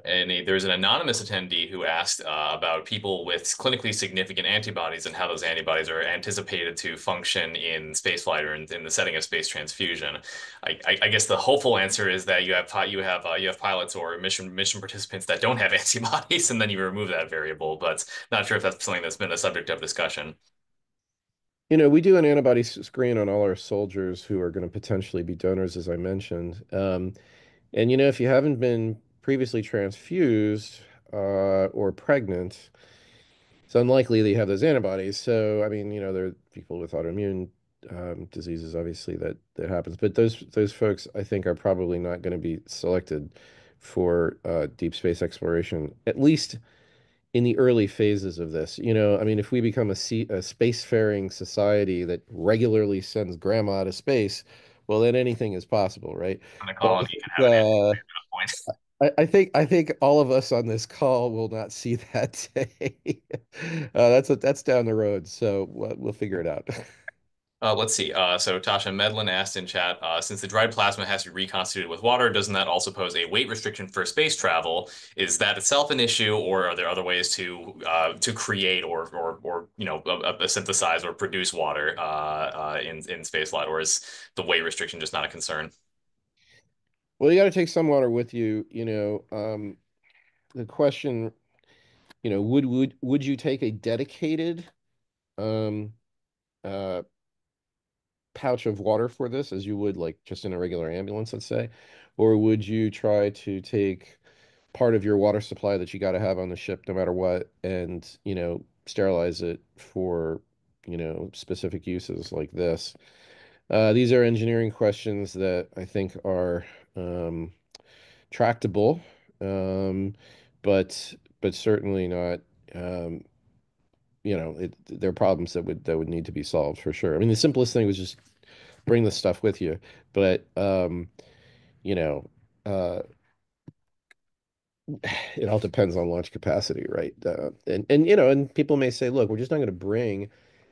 There's an anonymous attendee who asked about people with clinically significant antibodies and how those antibodies are anticipated to function in spaceflight or in the setting of space transfusion. I guess the hopeful answer is that you have pilots or mission participants that don't have antibodies, and then you remove that variable. But not sure if that's something that's been a subject of discussion. We do an antibody screen on all our soldiers who are going to potentially be donors, as I mentioned. And if you haven't been previously transfused or pregnant, it's unlikely that you have those antibodies. So, I mean, there are people with autoimmune diseases, obviously, that happens. But those folks, I think, are probably not going to be selected for deep space exploration, at least in the early phases of this. I mean, if we become a spacefaring society that regularly sends grandma to space, well, then anything is possible, right? And the But colony can have an antibody at that point. I think all of us on this call will not see that day. That's down the road, so we'll figure it out. Let's see. So Tasha Medlin asked in chat, since the dried plasma has to be reconstituted with water, doesn't that also pose a weight restriction for space travel? Is that itself an issue, or are there other ways to create or synthesize or produce water in space flight, or is the weight restriction just not a concern? Well, you got to take some water with you. The question, would you take a dedicated um, uh, pouch of water for this, as you would like just in a regular ambulance, let's say, or would you try to take part of your water supply that you got to have on the ship no matter what, and sterilize it for specific uses like this? These are engineering questions that I think are tractable, um, but certainly not. Um, there are problems that would need to be solved for sure. I mean, the simplest thing was just bring the stuff with you, but you know, uh, it all depends on launch capacity, right? And people may say, look, we're just not going to bring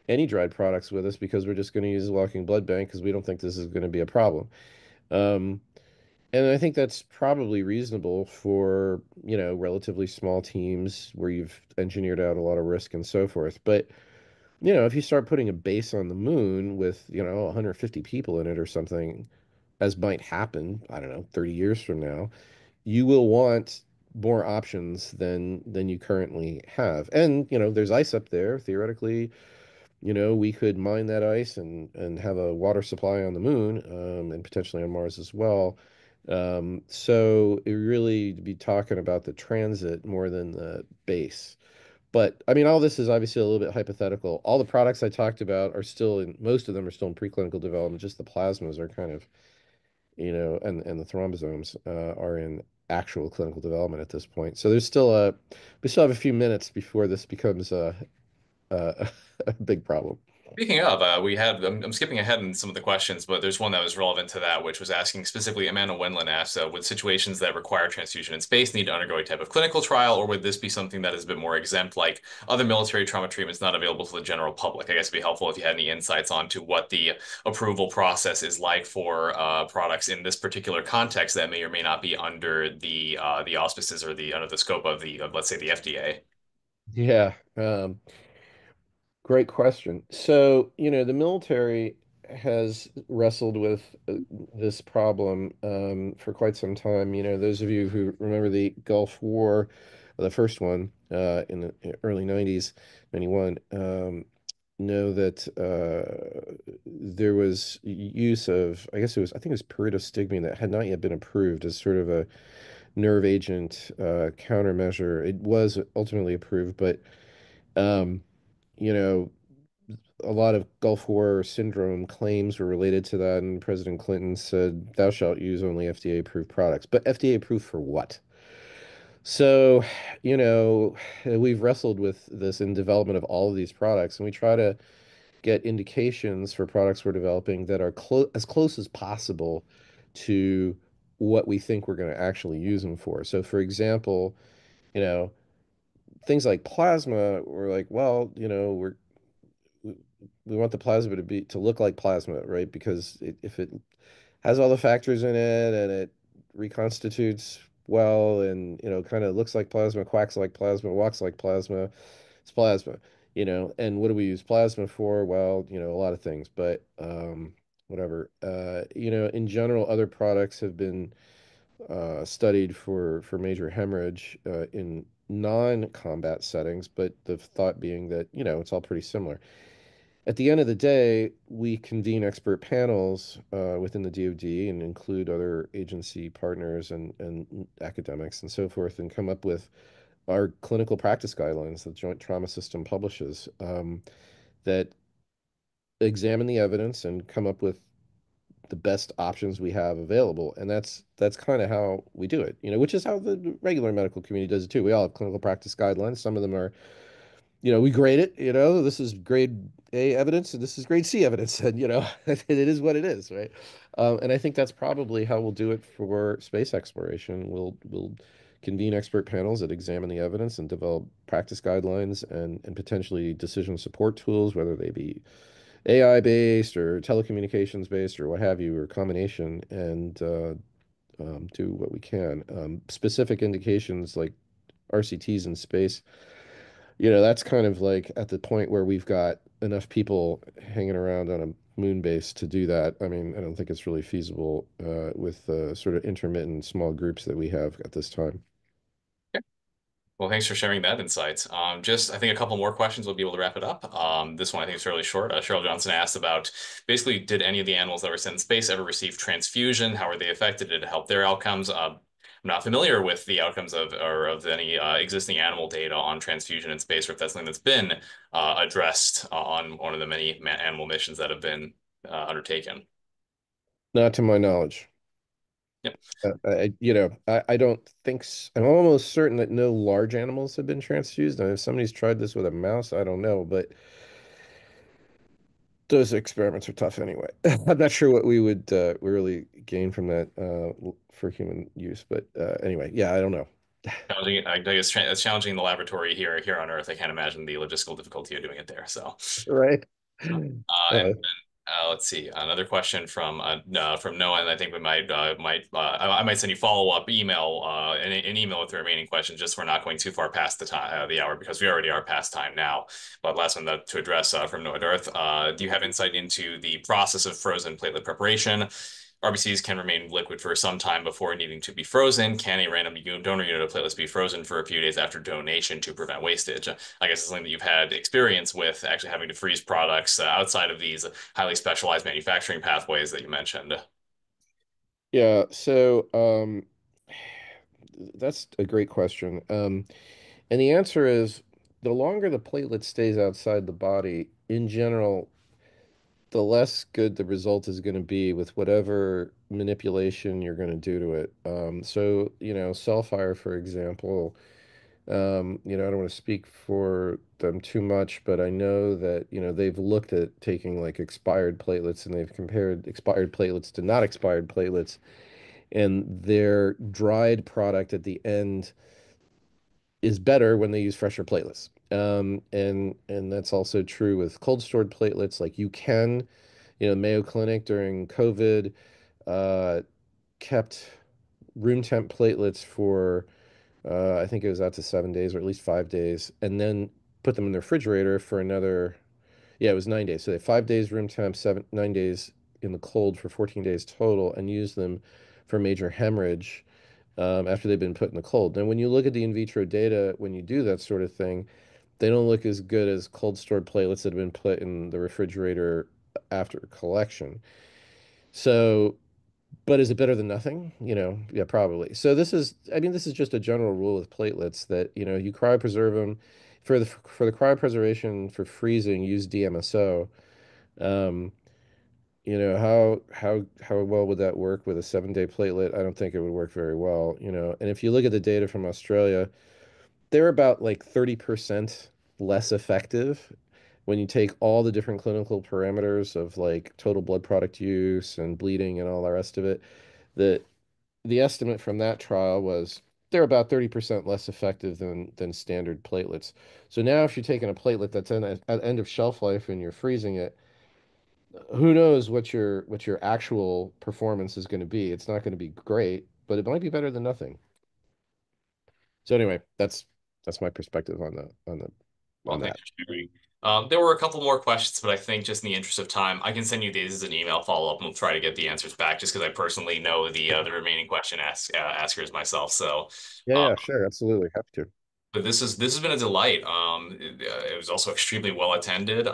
any dried products with us because we're just going to use a walking blood bank because we don't think this is going to be a problem. Um, and I think that's probably reasonable for, relatively small teams where you've engineered out a lot of risk and so forth. But, if you start putting a base on the moon with, 150 people in it or something, as might happen, I don't know, 30 years from now, you will want more options than you currently have. And, there's ice up there. Theoretically, we could mine that ice and have a water supply on the moon, and potentially on Mars as well. So it really be talking about the transit more than the base. But I mean, all this is obviously a little bit hypothetical. All the products I talked about are still in, most of them are still in preclinical development. Just the plasmas are kind of, and the thrombosomes are in actual clinical development at this point. So we still have a few minutes before this becomes a, a big problem. Speaking of, I'm skipping ahead in some of the questions, but there's one that was relevant to that, which was asking specifically, Amanda Wendland asked, would situations that require transfusion in space need to undergo a type of clinical trial, or would this be something that is a bit more exempt, like other military trauma treatments not available to the general public? I guess it'd be helpful if you had any insights onto what the approval process is like for products in this particular context that may or may not be under the auspices or the under the scope of let's say the FDA. Yeah. Great question. So, the military has wrestled with this problem for quite some time. Those of you who remember the Gulf War, the first one in the early 90s, 91, know that there was use of, I think it was pyridostigmine that had not yet been approved as sort of a nerve agent countermeasure. It was ultimately approved, but um, you know, a lot of Gulf War syndrome claims were related to that, and President Clinton said, "Thou shalt use only FDA-approved products." But FDA approved for what? So, you know, we've wrestled with this in development of all of these products, and we try to get indications for products we're developing that are as close as possible to what we think we're going to actually use them for. So, for example, you know, things like plasma, we're like, well, we want the plasma to look like plasma, right? Because if it has all the factors in it and it reconstitutes well and kind of looks like plasma, quacks like plasma, walks like plasma, it's plasma. And what do we use plasma for? Well, a lot of things, but whatever. In general, other products have been studied for major hemorrhage in non-combat settings, but the thought being that, it's all pretty similar. At the end of the day, we convene expert panels within the DoD and include other agency partners and academics and so forth, and come up with our clinical practice guidelines that the Joint Trauma System publishes, that examine the evidence and come up with the best options we have available. And that's kind of how we do it, which is how the regular medical community does it too. We all have clinical practice guidelines. Some of them are, we grade it, this is grade A evidence and this is grade C evidence. And, it is what it is, right? And I think that's probably how we'll do it for space exploration. We'll convene expert panels that examine the evidence and develop practice guidelines and potentially decision support tools, whether they be AI based or telecommunications based or what have you, or combination, and do what we can. Specific indications like RCTs in space, that's kind of like at the point where we've got enough people hanging around on a moon base to do that. I mean, I don't think it's really feasible with the sort of intermittent small groups that we have at this time. Well, thanks for sharing that insight. Just, I think a couple more questions we'll be able to wrap it up. This one I think is fairly short. Cheryl Johnson asked about basically, did any of the animals that were sent in space ever receive transfusion? How were they affected? Did it help their outcomes? I'm not familiar with the outcomes of any existing animal data on transfusion in space, or if that's something that's been addressed on one of the many animal missions that have been undertaken. Not to my knowledge. Yep. I don't think I'm almost certain that no large animals have been transfused. And if somebody's tried this with a mouse, I don't know, but those experiments are tough anyway. I'm not sure what we would really gain from that for human use, but anyway, yeah, I don't know. Challenging, I guess it's challenging in the laboratory here on Earth. I can't imagine the logistical difficulty of doing it there. So, Right. And Uh, let's see, another question from Noah, and I think we I might send you follow-up email, an email with the remaining questions, just so we're not going too far past the hour, because we already are past time now. But last one to address from Noah Darth, do you have insight into the process of frozen platelet preparation? RBCs can remain liquid for some time before needing to be frozen. Can a random donor unit of platelets be frozen for a few days after donation to prevent wastage? I guess it's something that you've had experience with, actually having to freeze products outside of these highly specialized manufacturing pathways that you mentioned. yeah, so that's a great question. And the answer is the longer the platelet stays outside the body, in general, the less good the result is going to be with whatever manipulation you're going to do to it. So, cell fire, for example, I don't want to speak for them too much, but I know that, they've looked at taking like expired platelets and they've compared expired platelets to not expired platelets, and their dried product at the end is better when they use fresher platelets. And that's also true with cold stored platelets. Like Mayo Clinic during COVID uh, kept room temp platelets for I think it was out to 7 days or at least 5 days, and then put them in the refrigerator for another, yeah, it was 9 days. So they had 5 days room temp, 9 days in the cold for 14 days total, and used them for major hemorrhage after they've been put in the cold. And when you look at the in vitro data, when you do that sort of thing, they don't look as good as cold stored platelets that have been put in the refrigerator after collection. So, but is it better than nothing? Yeah, probably. So this is just a general rule with platelets that, you cryopreserve them for the cryopreservation for freezing, use DMSO. Um, how well would that work with a 7-day platelet? I don't think it would work very well, And if you look at the data from Australia, they're about like 30% less effective when you take all the different clinical parameters of like total blood product use and bleeding and all the rest of it. The the estimate from that trial was they're about 30% less effective than standard platelets. So now if you're taking a platelet that's at end of shelf life and you're freezing it, who knows what your actual performance is going to be. It's not going to be great, but it might be better than nothing. So anyway, that's my perspective on Well, that. thanks for sharing. There were a couple more questions, but I think just in the interest of time, I can send you these as an email follow-up, and we'll try to get the answers back, just because I personally know the remaining askers myself. So, Yeah, uh, yeah, sure, absolutely. Happy to. but this has been a delight. It was also extremely well attended.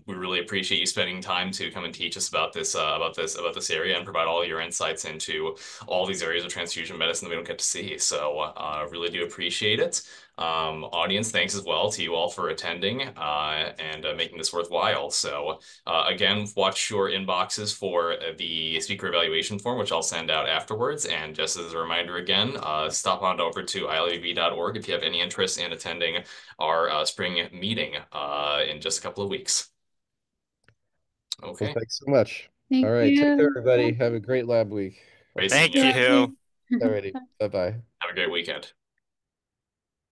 We really appreciate you spending time to come and teach us about this area and provide all your insights into all these areas of transfusion medicine that we don't get to see. So, really do appreciate it. Audience, thanks as well to you all for attending and making this worthwhile. So, again, watch your inboxes for the speaker evaluation form, which I'll send out afterwards. And just as a reminder again, stop on over to ilabb.org if you have any interest in attending our spring meeting in just a couple of weeks. Well, Okay, thanks so much. All Thank right, take care, you. everybody. Have a great lab week. I'll great see seeing Thank you. Yeah. you. you. Alrighty, bye-bye. Have a great weekend.